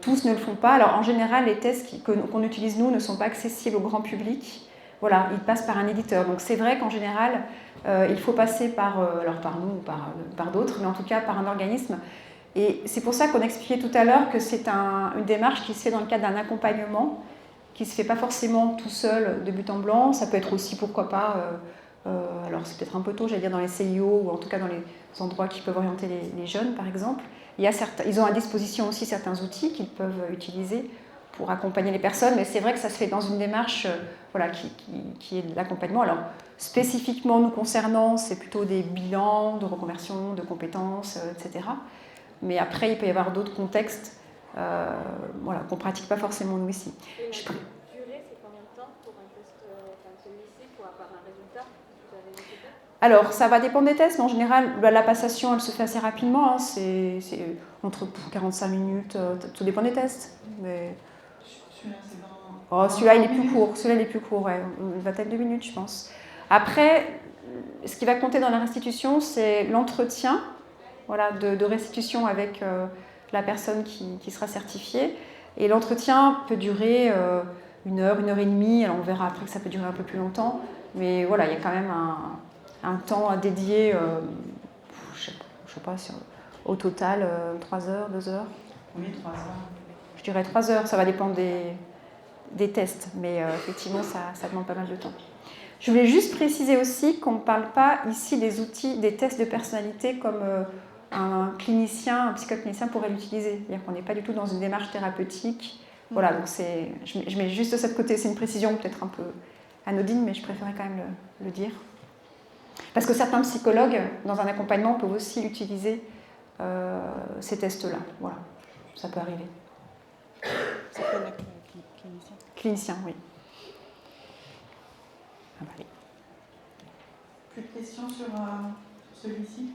Tous ne le font pas. Alors en général, les tests qu'on utilise nous ne sont pas accessibles au grand public. Voilà, ils passent par un éditeur. Donc c'est vrai qu'en général, il faut passer par nous ou par d'autres, mais en tout cas par un organisme. Et c'est pour ça qu'on expliquait tout à l'heure que c'est une démarche qui se fait dans le cadre d'un accompagnement, qui ne se fait pas forcément tout seul de but en blanc. Ça peut être aussi, pourquoi pas, alors c'est peut-être un peu tôt, j'allais dire dans les CIO, ou en tout cas dans les endroits qui peuvent orienter les jeunes, par exemple. Ils ont à disposition aussi certains outils qu'ils peuvent utiliser pour accompagner les personnes, mais c'est vrai que ça se fait dans une démarche qui est de l'accompagnement. Alors, spécifiquement nous concernant, c'est plutôt des bilans de reconversion, de compétences, etc. Mais après, il peut y avoir d'autres contextes qu'on ne pratique pas forcément nous ici. Et la durée, c'est combien de temps pour un test comme celui-ci pour avoir un résultat? Vous avez une idée? Alors, ça va dépendre des tests, mais en général, la passation, elle se fait assez rapidement. Hein. C'est entre 45 minutes, tout dépend des tests. Mais... Celui-là, il est plus court. Celui-là, il est plus court, ouais. Une vingtaine de minutes, je pense. Après, ce qui va compter dans la restitution, c'est l'entretien de restitution avec la personne qui sera certifiée. Et l'entretien peut durer 1 heure, 1 heure et demie. Alors, on verra après que ça peut durer un peu plus longtemps. Mais voilà, il y a quand même un temps à dédier, je sais pas, au total, 3 heures, 2 heures. Oui, 3 heures. Je dirais 3 heures, ça va dépendre des tests, mais effectivement, ça demande pas mal de temps. Je voulais juste préciser aussi qu'on ne parle pas ici des outils, des tests de personnalité comme un psychoclinicien pourrait l'utiliser. C'est-à-dire qu'on n'est pas du tout dans une démarche thérapeutique. Voilà, donc je mets juste de ce côté, c'est une précision peut-être un peu anodine, mais je préférais quand même le dire. Parce que certains psychologues, dans un accompagnement, peuvent aussi utiliser ces tests-là. Voilà, ça peut arriver. Ça peut être clinicien. Clinicien, oui. Ah bah, allez. Plus de questions sur celui-ci?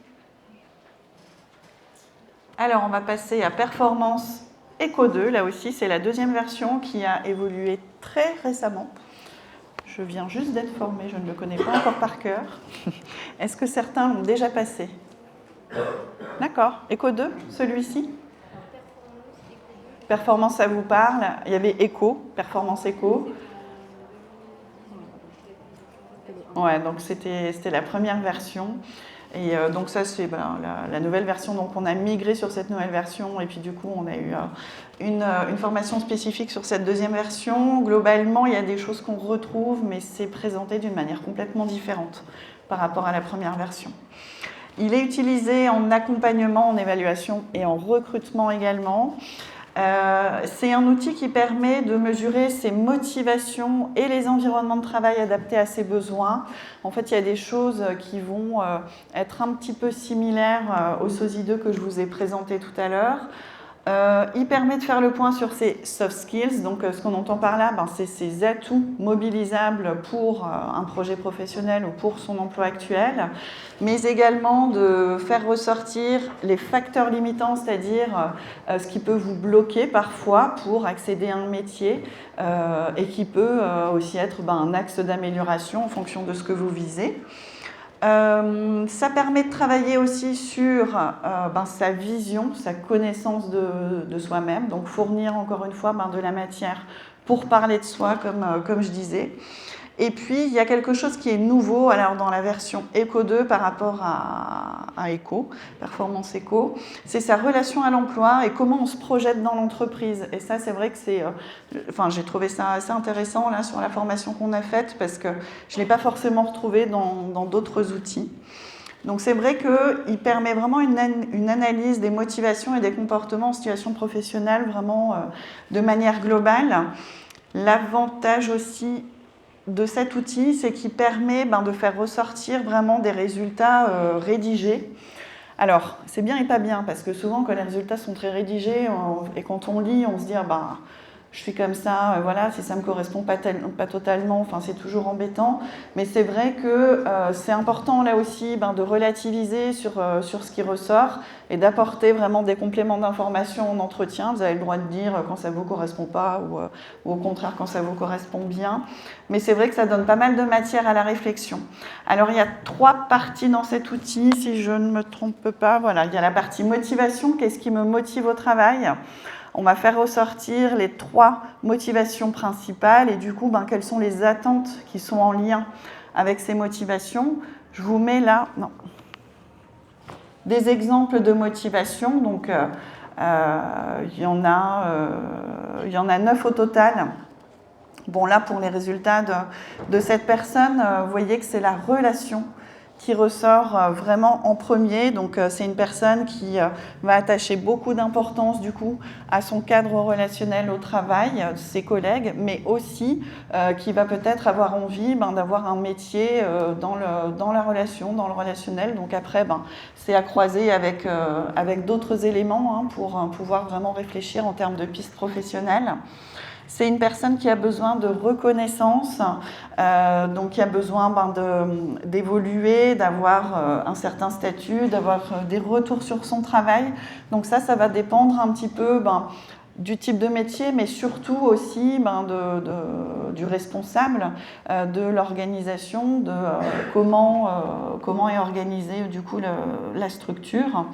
Alors, on va passer à Performance Eco 2. Là aussi, c'est la deuxième version qui a évolué très récemment. Je viens juste d'être formée, je ne le connais pas encore par cœur. Est-ce que certains l'ont déjà passé? D'accord. Eco 2, celui-ci? Performance, ça vous parle? Il y avait Eco, Performance Eco. Ouais, donc c'était la première version. Et donc ça, c'est la nouvelle version. Donc on a migré sur cette nouvelle version et puis du coup, on a eu une formation spécifique sur cette deuxième version. Globalement, il y a des choses qu'on retrouve, mais c'est présenté d'une manière complètement différente par rapport à la première version. Il est utilisé en accompagnement, en évaluation et en recrutement également. C'est un outil qui permet de mesurer ses motivations et les environnements de travail adaptés à ses besoins. En fait, il y a des choses qui vont être un petit peu similaires au SOSI 2 que je vous ai présenté tout à l'heure. Il permet de faire le point sur ses soft skills. Donc, ce qu'on entend par là, c'est ses atouts mobilisables pour un projet professionnel ou pour son emploi actuel, mais également de faire ressortir les facteurs limitants, c'est-à-dire ce qui peut vous bloquer parfois pour accéder à un métier et qui peut aussi être un axe d'amélioration en fonction de ce que vous visez. Ça permet de travailler aussi sur sa vision, sa connaissance de soi-même, donc fournir encore une fois de la matière pour parler de soi, comme je disais. Et puis, il y a quelque chose qui est nouveau alors dans la version Eco 2 par rapport à Eco, Performance Eco, c'est sa relation à l'emploi et comment on se projette dans l'entreprise. Et ça, c'est vrai que j'ai trouvé ça assez intéressant là, sur la formation qu'on a faite parce que je ne l'ai pas forcément retrouvé dans d'autres outils. Donc c'est vrai qu'il permet vraiment une analyse des motivations et des comportements en situation professionnelle vraiment de manière globale. L'avantage aussi de cet outil, c'est qu'il permet de faire ressortir vraiment des résultats rédigés. Alors, c'est bien et pas bien, parce que souvent, quand les résultats sont très rédigés, et quand on lit, on se dit je suis comme ça, voilà, si ça ne me correspond pas totalement, c'est toujours embêtant. Mais c'est vrai que c'est important là aussi de relativiser sur ce qui ressort et d'apporter vraiment des compléments d'information en entretien. Vous avez le droit de dire quand ça ne vous correspond pas ou au contraire quand ça vous correspond bien. Mais c'est vrai que ça donne pas mal de matière à la réflexion. Alors il y a 3 parties dans cet outil, si je ne me trompe pas. Voilà, il y a la partie motivation, qu'est-ce qui me motive au travail ? on va faire ressortir les 3 motivations principales et du coup, quelles sont les attentes qui sont en lien avec ces motivations. Je vous mets là des exemples de motivations. Donc, il y en a 9 au total. Bon, là, pour les résultats de cette personne, vous voyez que c'est la relation qui ressort vraiment en premier. Donc, c'est une personne qui va attacher beaucoup d'importance, du coup, à son cadre relationnel au travail, ses collègues, mais aussi qui va peut-être avoir envie d'avoir un métier dans la relation, dans le relationnel. Donc, après, c'est à croiser avec d'autres éléments pour pouvoir vraiment réfléchir en termes de pistes professionnelles. C'est une personne qui a besoin de reconnaissance, donc qui a besoin d'évoluer, d'avoir un certain statut, d'avoir des retours sur son travail. Donc ça va dépendre un petit peu du type de métier, mais surtout aussi du responsable, de l'organisation, de comment est organisée du coup la structure.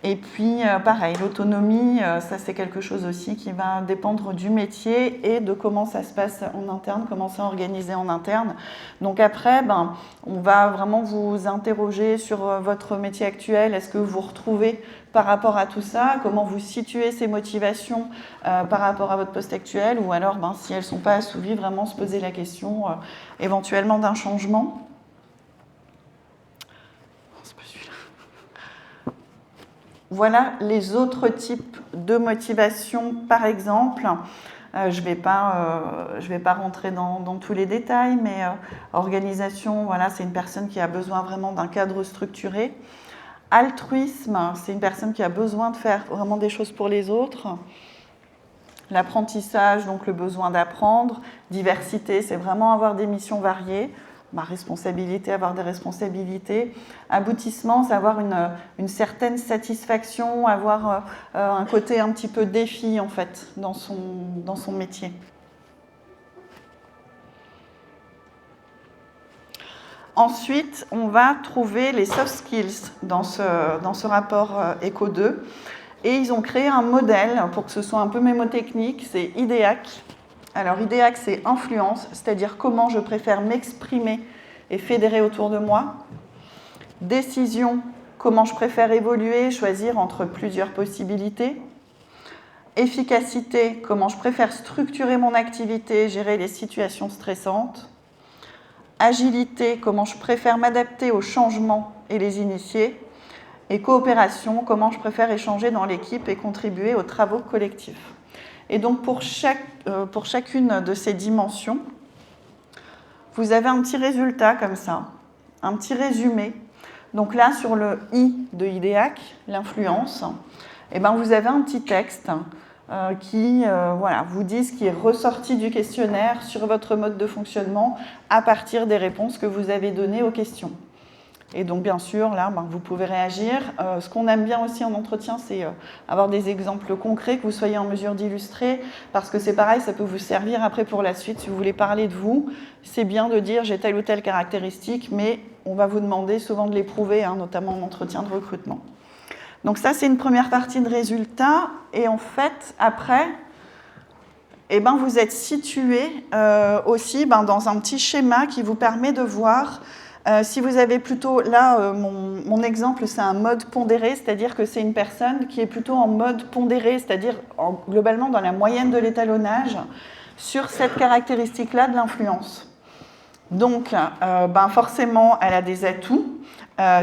Et puis, pareil, l'autonomie, ça c'est quelque chose aussi qui va dépendre du métier et de comment ça se passe en interne, comment c'est organisé en interne. Donc après, on va vraiment vous interroger sur votre métier actuel. Est-ce que vous vous retrouvez par rapport à tout ça? Comment vous situez ces motivations par rapport à votre poste actuel? Ou alors, si elles ne sont pas assouvies, vraiment se poser la question éventuellement d'un changement. Voilà les autres types de motivations, par exemple. Je vais pas rentrer dans tous les détails, mais organisation, voilà, c'est une personne qui a besoin vraiment d'un cadre structuré. Altruisme, c'est une personne qui a besoin de faire vraiment des choses pour les autres. L'apprentissage, donc le besoin d'apprendre. Diversité, c'est vraiment avoir des missions variées. Responsabilité, avoir des responsabilités. Aboutissement, c'est avoir une certaine satisfaction, avoir un côté un petit peu défi en fait dans son métier. Ensuite, on va trouver les soft skills dans ce rapport ECO2 et ils ont créé un modèle pour que ce soit un peu mémotechnique, c'est IDEAC. Alors, IDEAC, c'est influence, c'est-à-dire comment je préfère m'exprimer et fédérer autour de moi. Décision, comment je préfère évoluer, choisir entre plusieurs possibilités. Efficacité, comment je préfère structurer mon activité, gérer les situations stressantes. Agilité, comment je préfère m'adapter aux changements et les initier. Et coopération, comment je préfère échanger dans l'équipe et contribuer aux travaux collectifs. Et donc, pour chacune de ces dimensions, vous avez un petit résultat comme ça, un petit résumé. Donc là, sur le I de IDEAC, l'influence, vous avez un petit texte qui vous dit ce qui est ressorti du questionnaire sur votre mode de fonctionnement à partir des réponses que vous avez données aux questions. Et donc, bien sûr, là, vous pouvez réagir. Ce qu'on aime bien aussi en entretien, c'est avoir des exemples concrets que vous soyez en mesure d'illustrer, parce que c'est pareil, ça peut vous servir après pour la suite. Si vous voulez parler de vous, c'est bien de dire j'ai telle ou telle caractéristique, mais on va vous demander souvent de les prouver, notamment en entretien de recrutement. Donc ça, c'est une première partie de résultats. Et en fait, après, vous êtes situé aussi dans un petit schéma qui vous permet de voir si vous avez plutôt, là, mon exemple, c'est un mode pondéré, c'est-à-dire que c'est une personne qui est plutôt en mode pondéré, c'est-à-dire globalement dans la moyenne de l'étalonnage, sur cette caractéristique-là de l'influence. Donc, forcément, elle a des atouts.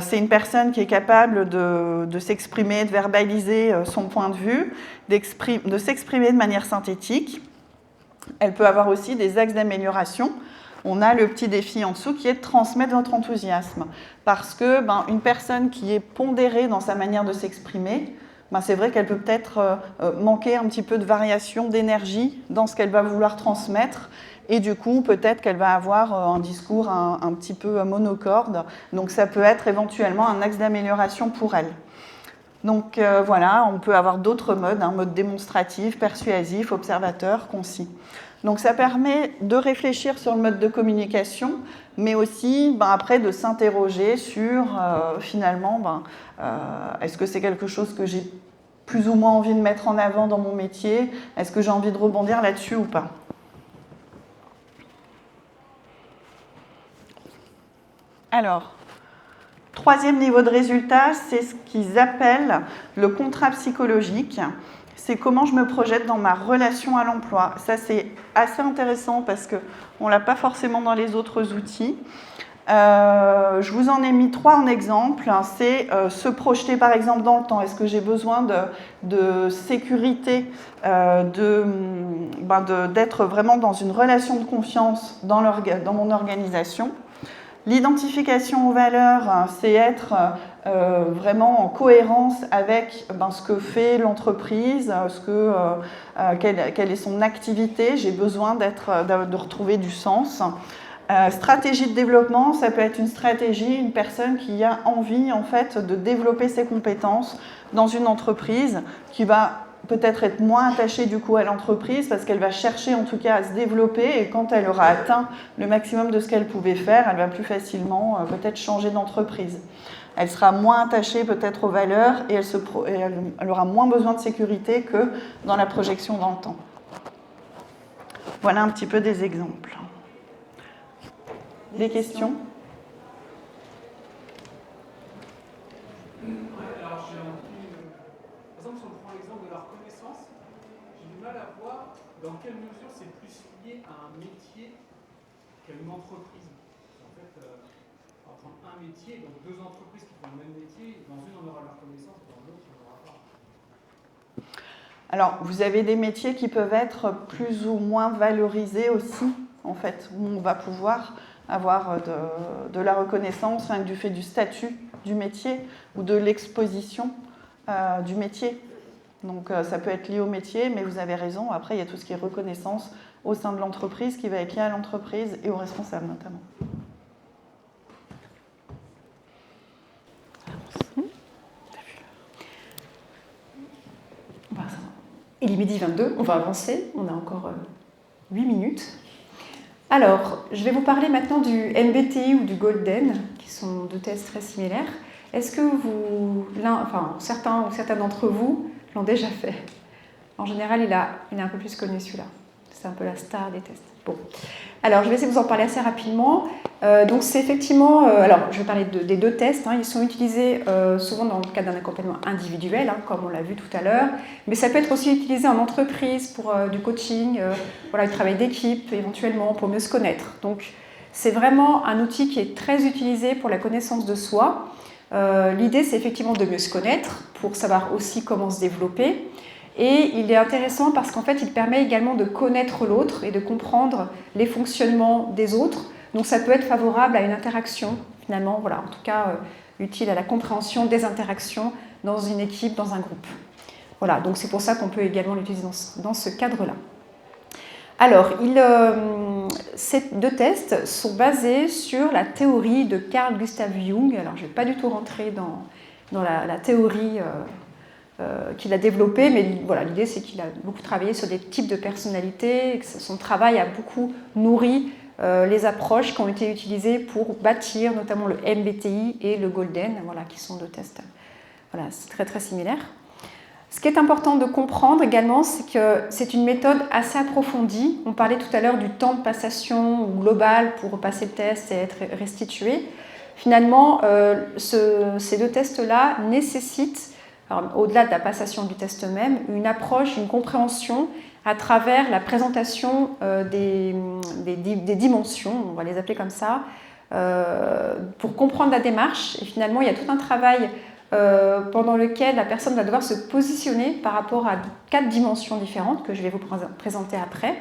C'est une personne qui est capable de s'exprimer, de verbaliser son point de vue, de s'exprimer de manière synthétique. Elle peut avoir aussi des axes d'amélioration. On a le petit défi en dessous qui est de transmettre votre enthousiasme. Parce que une personne qui est pondérée dans sa manière de s'exprimer, c'est vrai qu'elle peut peut-être manquer un petit peu de variation d'énergie dans ce qu'elle va vouloir transmettre. Et du coup, peut-être qu'elle va avoir un discours un petit peu monocorde. Donc ça peut être éventuellement un axe d'amélioration pour elle. Donc voilà, on peut avoir d'autres modes, un mode démonstratif, persuasif, observateur, concis. Donc ça permet de réfléchir sur le mode de communication, mais aussi après de s'interroger sur finalement, est-ce que c'est quelque chose que j'ai plus ou moins envie de mettre en avant dans mon métier? Est-ce que j'ai envie de rebondir là-dessus ou pas? Alors, troisième niveau de résultat, c'est ce qu'ils appellent le contrat psychologique. C'est comment je me projette dans ma relation à l'emploi. Ça, c'est assez intéressant parce qu'on ne l'a pas forcément dans les autres outils. Je vous en ai mis 3 en exemple. C'est se projeter par exemple dans le temps. Est-ce que j'ai besoin de sécurité, d'être vraiment dans une relation de confiance dans mon organisation? L'identification aux valeurs, c'est être vraiment en cohérence avec ce que fait l'entreprise, quelle est son activité. J'ai besoin de retrouver du sens. Stratégie de développement, ça peut être une stratégie, une personne qui a envie en fait de développer ses compétences dans une entreprise, qui va peut-être être moins attachée du coup à l'entreprise parce qu'elle va chercher en tout cas à se développer, et quand elle aura atteint le maximum de ce qu'elle pouvait faire, elle va plus facilement peut-être changer d'entreprise. Elle sera moins attachée peut-être aux valeurs et elle aura moins besoin de sécurité que dans la projection dans le temps. Voilà un petit peu des exemples. Des questions? Alors, par exemple, si on prend l'exemple de la reconnaissance, j'ai du mal à voir dans quelle mesure c'est plus lié à un métier qu'à une entreprise. En fait, on va prendre un métier, donc 2 entreprises qui font le même métier, dans une on aura la reconnaissance, dans l'autre on n'aura pas. Alors, vous avez des métiers qui peuvent être plus ou moins valorisés aussi, en fait, où on va pouvoir avoir de la reconnaissance du fait du statut du métier ou de l'exposition du métier. Donc ça peut être lié au métier, mais vous avez raison, après il y a tout ce qui est reconnaissance au sein de l'entreprise qui va être lié à l'entreprise et aux responsables notamment. Il est midi 22, on va avancer, on a encore 8 minutes. Alors, je vais vous parler maintenant du MBTI ou du Golden, qui sont 2 tests très similaires. Est-ce que certains ou certaines d'entre vous l'ont déjà fait? En général, il est un peu plus connu celui-là. C'est un peu la star des tests. Bon. Alors, je vais essayer de vous en parler assez rapidement. Donc, c'est effectivement... alors, je vais parler des 2 tests. Ils sont utilisés souvent dans le cadre d'un accompagnement individuel, comme on l'a vu tout à l'heure. Mais ça peut être aussi utilisé en entreprise pour du coaching, du travail d'équipe, éventuellement, pour mieux se connaître. Donc, c'est vraiment un outil qui est très utilisé pour la connaissance de soi. L'idée, c'est effectivement de mieux se connaître, pour savoir aussi comment se développer. Et il est intéressant parce qu'en fait, il permet également de connaître l'autre et de comprendre les fonctionnements des autres. Donc ça peut être favorable à une interaction, finalement, en tout cas utile à la compréhension des interactions dans une équipe, dans un groupe. Voilà, donc c'est pour ça qu'on peut également l'utiliser dans ce cadre-là. Alors, ces 2 tests sont basés sur la théorie de Carl Gustav Jung. Alors, je ne vais pas du tout rentrer dans la théorie qu'il a développée, mais l'idée c'est qu'il a beaucoup travaillé sur des types de personnalités, et que son travail a beaucoup nourri les approches qui ont été utilisées pour bâtir notamment le MBTI et le Golden, qui sont 2 tests c'est très très similaire. Ce qui est important de comprendre également, c'est que c'est une méthode assez approfondie. On parlait tout à l'heure du temps de passation global pour passer le test et être restitué. Finalement, ces 2 tests-là nécessitent, au-delà de la passation du test même, une approche, une compréhension à travers la présentation des dimensions, on va les appeler comme ça, pour comprendre la démarche. Et finalement, il y a tout un travail pendant lequel la personne va devoir se positionner par rapport à 4 dimensions différentes que je vais vous présenter après,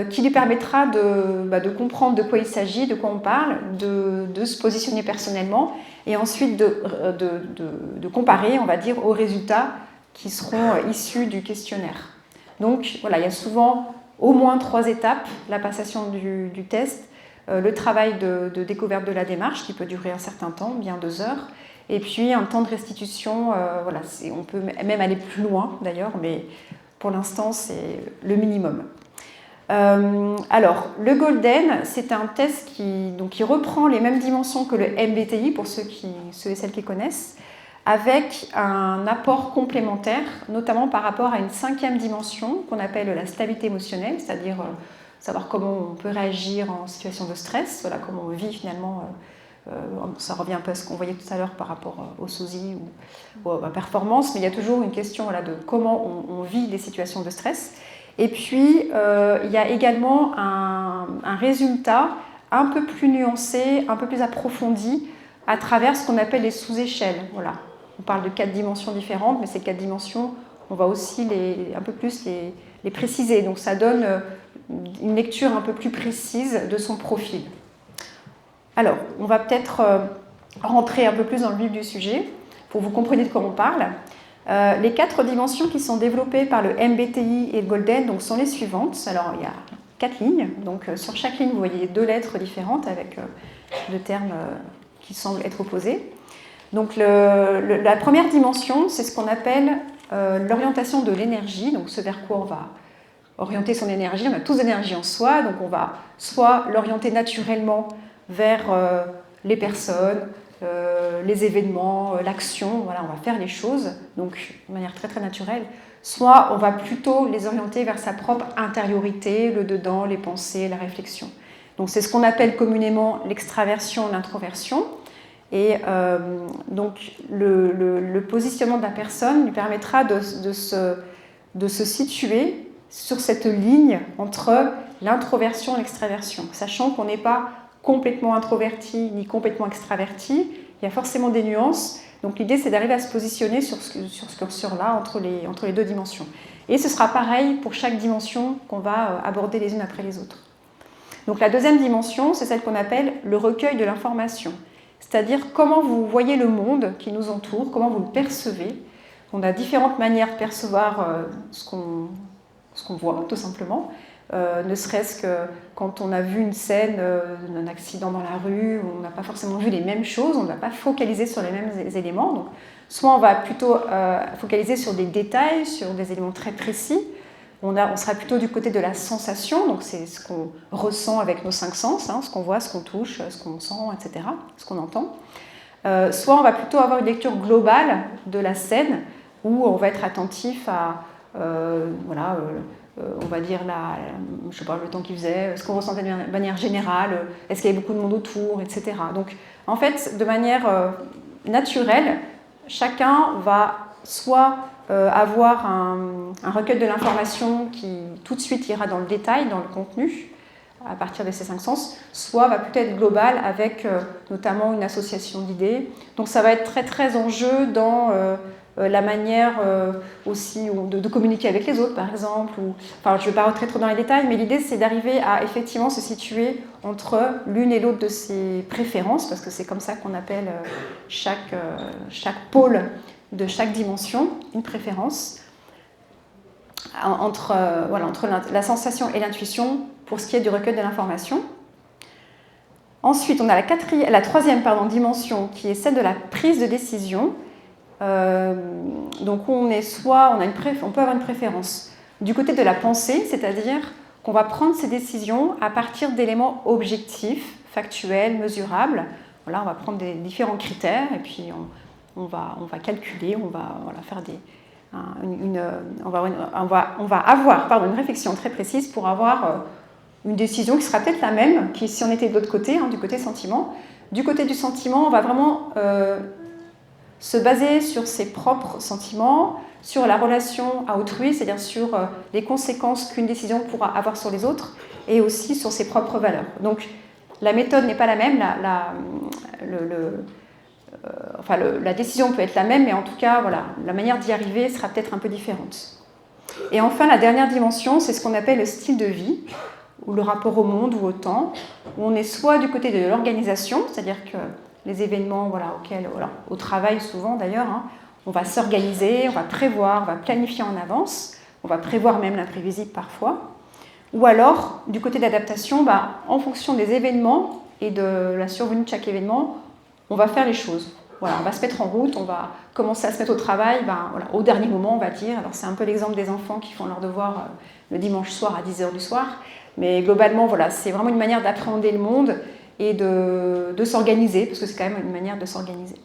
qui lui permettra de comprendre de quoi il s'agit, de quoi on parle, de se positionner personnellement et ensuite de comparer, on va dire, aux résultats qui seront issus du questionnaire. Donc il y a souvent au moins 3 étapes: la passation du test, le travail de découverte de la démarche qui peut durer un certain temps, bien 2 heures, et puis un temps de restitution. On peut même aller plus loin d'ailleurs, mais pour l'instant c'est le minimum. Alors, le Golden, c'est un test qui reprend les mêmes dimensions que le MBTI, pour ceux et celles qui connaissent, avec un apport complémentaire, notamment par rapport à une 5e dimension qu'on appelle la stabilité émotionnelle, c'est-à-dire savoir comment on peut réagir en situation de stress, voilà, comment on vit finalement, ça revient un peu à ce qu'on voyait tout à l'heure par rapport au sosie ou à la performance, mais il y a toujours une question voilà, de comment on vit les situations de stress. Et puis, il y a également un résultat un peu plus nuancé, un peu plus approfondi, à travers ce qu'on appelle les sous-échelles. Voilà. On parle de 4 dimensions différentes, mais ces 4 dimensions, on va aussi un peu plus les préciser. Donc ça donne une lecture un peu plus précise de son profil. Alors, on va peut-être rentrer un peu plus dans le vif du sujet, pour que vous compreniez de quoi on parle. Les 4 dimensions qui sont développées par le MBTI et le Golden donc, sont les suivantes. Alors, il y a 4 lignes. Donc, sur chaque ligne, vous voyez 2 lettres différentes avec 2 termes qui semblent être opposés. Donc, la première dimension, c'est ce qu'on appelle l'orientation de l'énergie, donc ce vers quoi on va orienter son énergie. On a tous l'énergie en soi, donc on va soit l'orienter naturellement vers les personnes, les événements, l'action, voilà, on va faire les choses, donc de manière très très naturelle, soit on va plutôt les orienter vers sa propre intériorité, le dedans, les pensées, la réflexion. Donc c'est ce qu'on appelle communément l'extraversion, l'introversion. Et donc le positionnement de la personne lui permettra de se situer sur cette ligne entre l'introversion et l'extraversion, sachant qu'on n'est pas complètement introverti ni complètement extraverti, il y a forcément des nuances. Donc l'idée c'est d'arriver à se positionner sur ce curseur-là entre les 2 dimensions. Et ce sera pareil pour chaque dimension qu'on va aborder les unes après les autres. Donc la 2e dimension, c'est celle qu'on appelle le recueil de l'information. C'est-à-dire comment vous voyez le monde qui nous entoure, comment vous le percevez. On a différentes manières de percevoir ce qu'on voit, tout simplement. Ne serait-ce que quand on a vu une scène d'un accident dans la rue, on n'a pas forcément vu les mêmes choses, on ne va pas focaliser sur les mêmes éléments. Donc, soit on va plutôt focaliser sur des détails, sur des éléments très précis. On sera plutôt du côté de la sensation, donc c'est ce qu'on ressent avec nos 5 sens, hein, ce qu'on voit, ce qu'on touche, ce qu'on sent, etc., ce qu'on entend. Soit on va plutôt avoir une lecture globale de la scène, où on va être attentif à, on va dire, je sais pas, le temps qu'il faisait, ce qu'on ressentait de manière générale, est-ce qu'il y avait beaucoup de monde autour, etc. Donc, en fait, de manière naturelle, chacun va soit avoir un recueil de l'information qui tout de suite ira dans le détail, dans le contenu, à partir de ces 5 sens, soit va plutôt être global avec notamment une association d'idées. Donc ça va être très très en jeu dans la manière aussi de communiquer avec les autres, par exemple. Enfin, je ne vais pas rentrer trop dans les détails, mais l'idée c'est d'arriver à effectivement se situer entre l'une et l'autre de ses préférences, parce que c'est comme ça qu'on appelle chaque pôle de chaque dimension, une préférence, entre la sensation et l'intuition pour ce qui est du recueil de l'information. Ensuite, on a la 3e dimension qui est celle de la prise de décision. Donc on peut avoir une préférence du côté de la pensée, c'est-à-dire qu'on va prendre ses décisions à partir d'éléments objectifs, factuels, mesurables. Voilà, on va prendre des différents critères et puis on va calculer, on va faire on va avoir une réflexion très précise pour avoir une décision qui sera peut-être la même que si on était de l'autre côté, hein, du côté sentiment. Du côté du sentiment, on va vraiment se baser sur ses propres sentiments, sur la relation à autrui, c'est-à-dire sur les conséquences qu'une décision pourra avoir sur les autres, et aussi sur ses propres valeurs. Donc la méthode n'est pas la même, la décision peut être la même, mais en tout cas, voilà, la manière d'y arriver sera peut-être un peu différente. Et enfin, la dernière dimension, c'est ce qu'on appelle le style de vie, ou le rapport au monde ou au temps, où on est soit du côté de l'organisation, c'est-à-dire que les événements au travail souvent d'ailleurs, hein, on va s'organiser, on va prévoir, on va planifier en avance, on va prévoir même l'imprévisible parfois, ou alors du côté de l'adaptation, en fonction des événements et de la survenue de chaque événement, on va faire les choses. Voilà, on va se mettre en route, on va commencer à se mettre au travail au dernier moment, on va dire. Alors c'est un peu l'exemple des enfants qui font leurs devoirs le dimanche soir à 10h du soir. Mais globalement, voilà, c'est vraiment une manière d'appréhender le monde et de s'organiser, parce que c'est quand même une manière de s'organiser.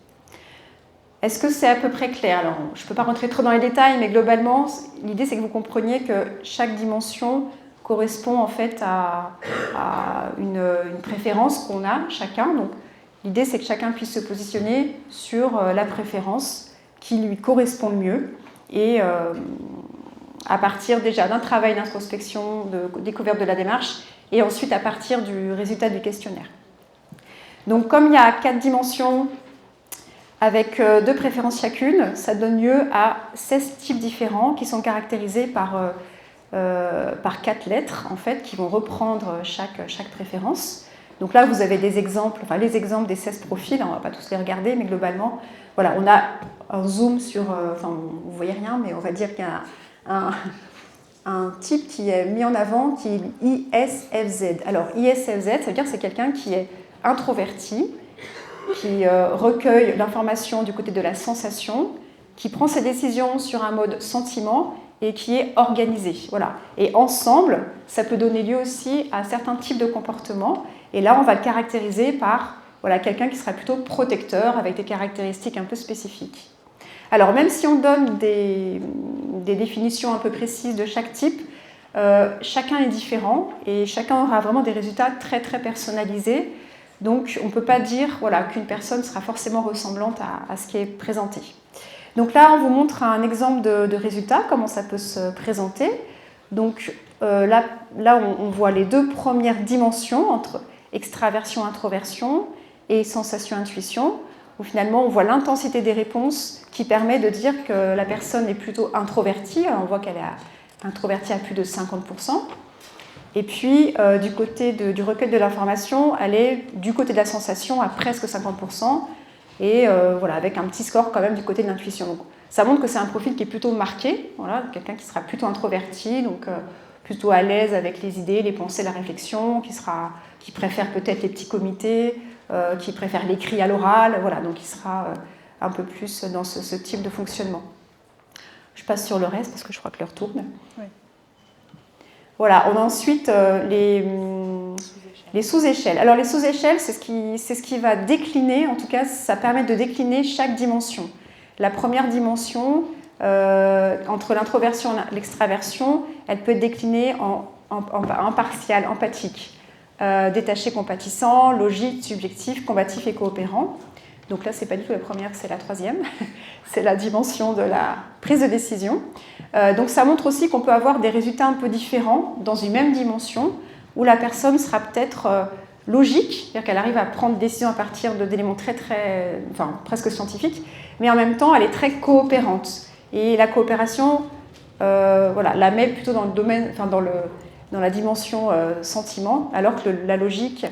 Est-ce que c'est à peu près clair? Alors, je ne peux pas rentrer trop dans les détails, mais globalement, l'idée c'est que vous compreniez que chaque dimension correspond en fait à une préférence qu'on a chacun. Donc, l'idée c'est que chacun puisse se positionner sur la préférence qui lui correspond le mieux. Et à partir déjà d'un travail d'introspection, de découverte de la démarche, et ensuite à partir du résultat du questionnaire. Donc, comme il y a 4 dimensions, avec 2 préférences chacune, ça donne lieu à 16 types différents qui sont caractérisés par 4 lettres en fait, qui vont reprendre chaque préférence. Donc là, vous avez des exemples, enfin les exemples des 16 profils, on ne va pas tous les regarder, mais globalement, voilà, on a un zoom sur, enfin vous ne voyez rien, mais on va dire qu'il y a un type qui est mis en avant qui est ISFZ. Alors ISFZ, ça veut dire que c'est quelqu'un qui est introverti, qui recueille l'information du côté de la sensation, qui prend ses décisions sur un mode sentiment et qui est organisé. Voilà. Et ensemble, ça peut donner lieu aussi à certains types de comportements. Et là, on va le caractériser par quelqu'un qui sera plutôt protecteur avec des caractéristiques un peu spécifiques. Alors, même si on donne des définitions un peu précises de chaque type, chacun est différent et chacun aura vraiment des résultats très très personnalisés. Donc, on ne peut pas dire qu'une personne sera forcément ressemblante à ce qui est présenté. Donc là, on vous montre un exemple de résultat, comment ça peut se présenter. Donc là, on voit les 2 premières dimensions entre extraversion, introversion et sensation-intuition, où finalement, on voit l'intensité des réponses qui permet de dire que la personne est plutôt introvertie. On voit qu'elle est introvertie à plus de 50%. Et puis, du côté du recueil de l'information, elle est du côté de la sensation à presque 50%, et avec un petit score quand même du côté de l'intuition. Donc, ça montre que c'est un profil qui est plutôt marqué, quelqu'un qui sera plutôt introverti, donc plutôt à l'aise avec les idées, les pensées, la réflexion, qui préfère peut-être les petits comités, qui préfère l'écrit à l'oral, donc qui sera un peu plus dans ce type de fonctionnement. Je passe sur le reste parce que je crois que l'heure tourne. Oui. Voilà, on a ensuite les sous-échelles. Alors les sous-échelles, c'est ce qui va décliner, en tout cas ça permet de décliner chaque dimension. La première dimension, entre l'introversion et l'extraversion, elle peut être déclinée en partial, empathique, détaché, compatissant, logique, subjectif, combatif et coopérant. Donc là, ce n'est pas du tout la première, c'est la troisième. C'est la dimension de la prise de décision. Donc ça montre aussi qu'on peut avoir des résultats un peu différents dans une même dimension, où la personne sera peut-être logique, c'est-à-dire qu'elle arrive à prendre des décisions à partir d'éléments presque scientifiques, mais en même temps, elle est très coopérante. Et la coopération, la met plutôt dans le domaine, dans la dimension sentiment, alors que la logique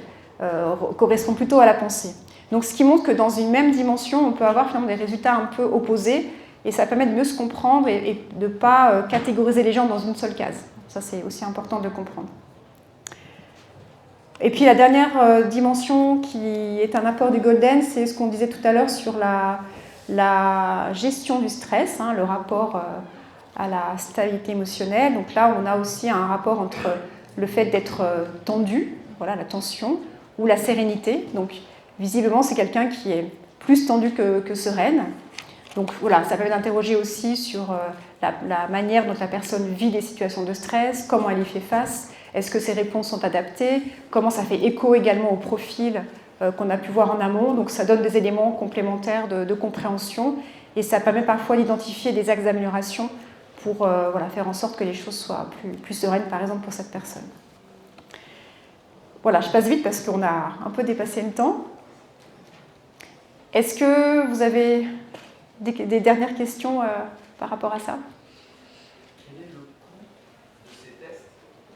correspond plutôt à la pensée. Donc, ce qui montre que dans une même dimension, on peut avoir finalement des résultats un peu opposés, et ça permet de mieux se comprendre et de ne pas catégoriser les gens dans une seule case. Ça, c'est aussi important de comprendre. Et puis, la dernière dimension qui est un apport du Golden, c'est ce qu'on disait tout à l'heure sur la gestion du stress, le rapport à la stabilité émotionnelle. Donc là, on a aussi un rapport entre le fait d'être tendu, la tension, ou la sérénité. Donc, visiblement, c'est quelqu'un qui est plus tendu que sereine. Donc ça permet d'interroger aussi sur la manière dont la personne vit des situations de stress, comment elle y fait face, est-ce que ses réponses sont adaptées, comment ça fait écho également au profil qu'on a pu voir en amont. Donc ça donne des éléments complémentaires de compréhension et ça permet parfois d'identifier des axes d'amélioration pour faire en sorte que les choses soient plus sereines, par exemple, pour cette personne. Voilà, je passe vite parce qu'on a un peu dépassé le temps. Est-ce que vous avez des dernières questions par rapport à ça? Quel est le coût de ces tests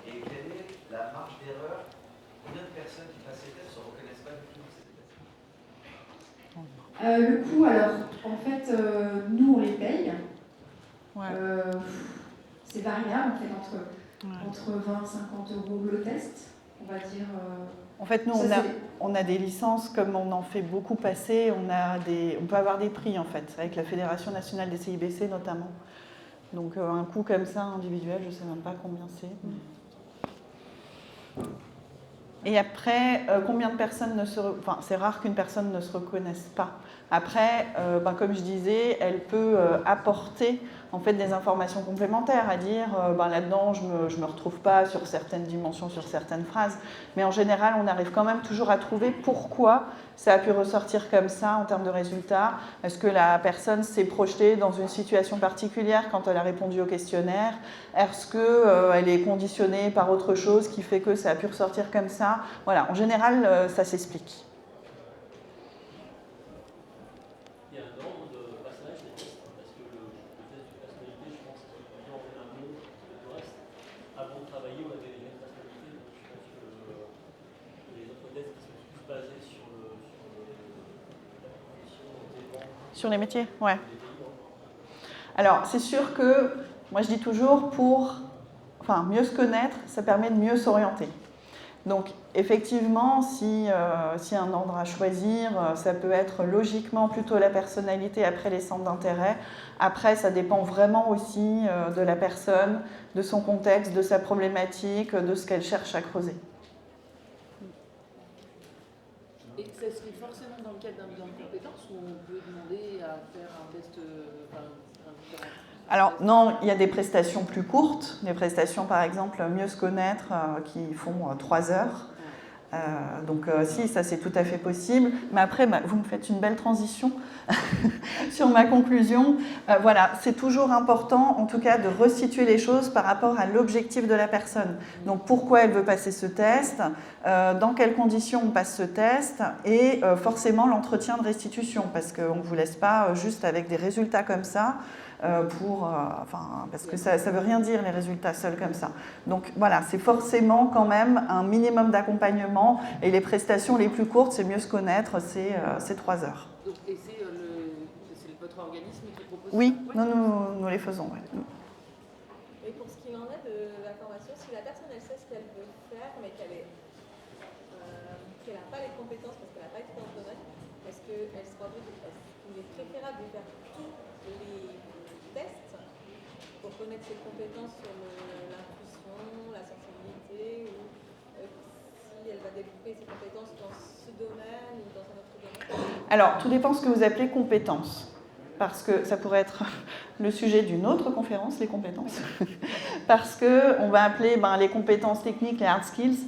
et quelle est la marge d'erreur? Combien de personnes qui passent ces tests ne se reconnaissent pas du tout dans ces tests? Le coût, alors, en fait, nous, on les paye. Ouais. C'est variable, en fait, entre 20 et 50 euros le test, on va dire. En fait, nous, on a des licences, comme on en fait beaucoup passer, on peut avoir des prix, en fait, avec la Fédération nationale des CIBC, notamment. Donc, un coût comme ça, individuel, je ne sais même pas combien c'est. Et après, combien de personnes ne se... Enfin, c'est rare qu'une personne ne se reconnaisse pas. Après, comme je disais, elle peut apporter en fait des informations complémentaires, à dire là-dedans, je me retrouve pas sur certaines dimensions, sur certaines phrases. Mais en général, on arrive quand même toujours à trouver pourquoi ça a pu ressortir comme ça en termes de résultats. Est-ce que la personne s'est projetée dans une situation particulière quand elle a répondu au questionnaire? Est-ce qu'elle est conditionnée par autre chose qui fait que ça a pu ressortir comme ça? Voilà, en général, ça s'explique. Il y a un ordre de passage des tests, parce que le test de personnalité, je pense qu'il est en amont de le reste. Avant de travailler, on avait déjà une personnalité, donc je pense que les autres tests qui sont plus basés sur la condition des banques. Sur les métiers, ouais. Alors, c'est sûr que, moi je dis toujours, mieux se connaître, ça permet de mieux s'orienter. Donc, effectivement, si un ordre à choisir, ça peut être logiquement plutôt la personnalité, après les centres d'intérêt. Après, ça dépend vraiment aussi de la personne, de son contexte, de sa problématique, de ce qu'elle cherche à creuser. Et ça se fait forcément dans le cadre d'un bilan de compétences ou on peut demander à faire un test Alors non, il y a des prestations plus courtes, des prestations par exemple mieux se connaître qui font 3 heures. Donc si, ça c'est tout à fait possible. Mais après, vous me faites une belle transition sur ma conclusion. Voilà, c'est toujours important en tout cas de resituer les choses par rapport à l'objectif de la personne. Donc pourquoi elle veut passer ce test, dans quelles conditions on passe ce test et forcément l'entretien de restitution parce qu'on ne vous laisse pas juste avec des résultats comme ça. Parce que ça ne veut rien dire les résultats seuls comme ça. Donc voilà, c'est forcément quand même un minimum d'accompagnement et les prestations les plus courtes, c'est mieux se connaître, c'est 3 heures. Donc, et c'est votre organisme qui propose ça? Oui, nous les faisons. Ouais. Et pour ce qu'il en est de la formation, si la personne elle sait ce qu'elle veut faire mais qu'elle n'a pas les compétences parce qu'elle n'a pas été dans le domaine, est-ce qu'il est préférable de faire tous les tests pour connaître ses compétences sur l'intuition, la sensibilité, ou si elle va développer ses compétences dans ce domaine ou dans un autre domaine? Alors, tout dépend de ce que vous appelez compétences. Parce que ça pourrait être le sujet d'une autre conférence, les compétences. Parce qu'on va appeler les compétences techniques, les hard skills.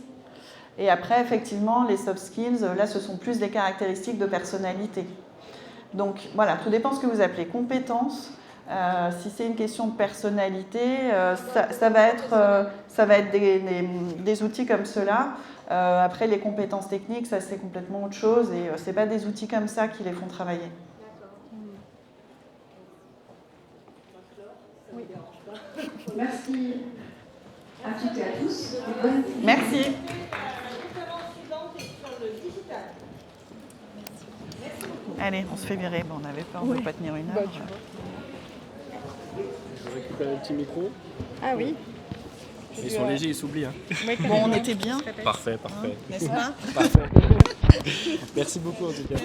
Et après, effectivement, les soft skills, là, ce sont plus des caractéristiques de personnalité. Donc, voilà, tout dépend de ce que vous appelez compétences. Si c'est une question de personnalité, ça va être des outils comme cela. Après, les compétences techniques, ça c'est complètement autre chose et ce n'est pas des outils comme ça qui les font travailler. Oui. Merci à toutes et à tous. Merci. Allez, on se fait virer. On avait peur, on ne peut pas tenir une heure. Je récupère un petit micro. Ah oui. Ils sont légers, ils s'oublient. Bon, on était bien. Parfait. N'est-ce pas? Parfait. Merci beaucoup en tout cas.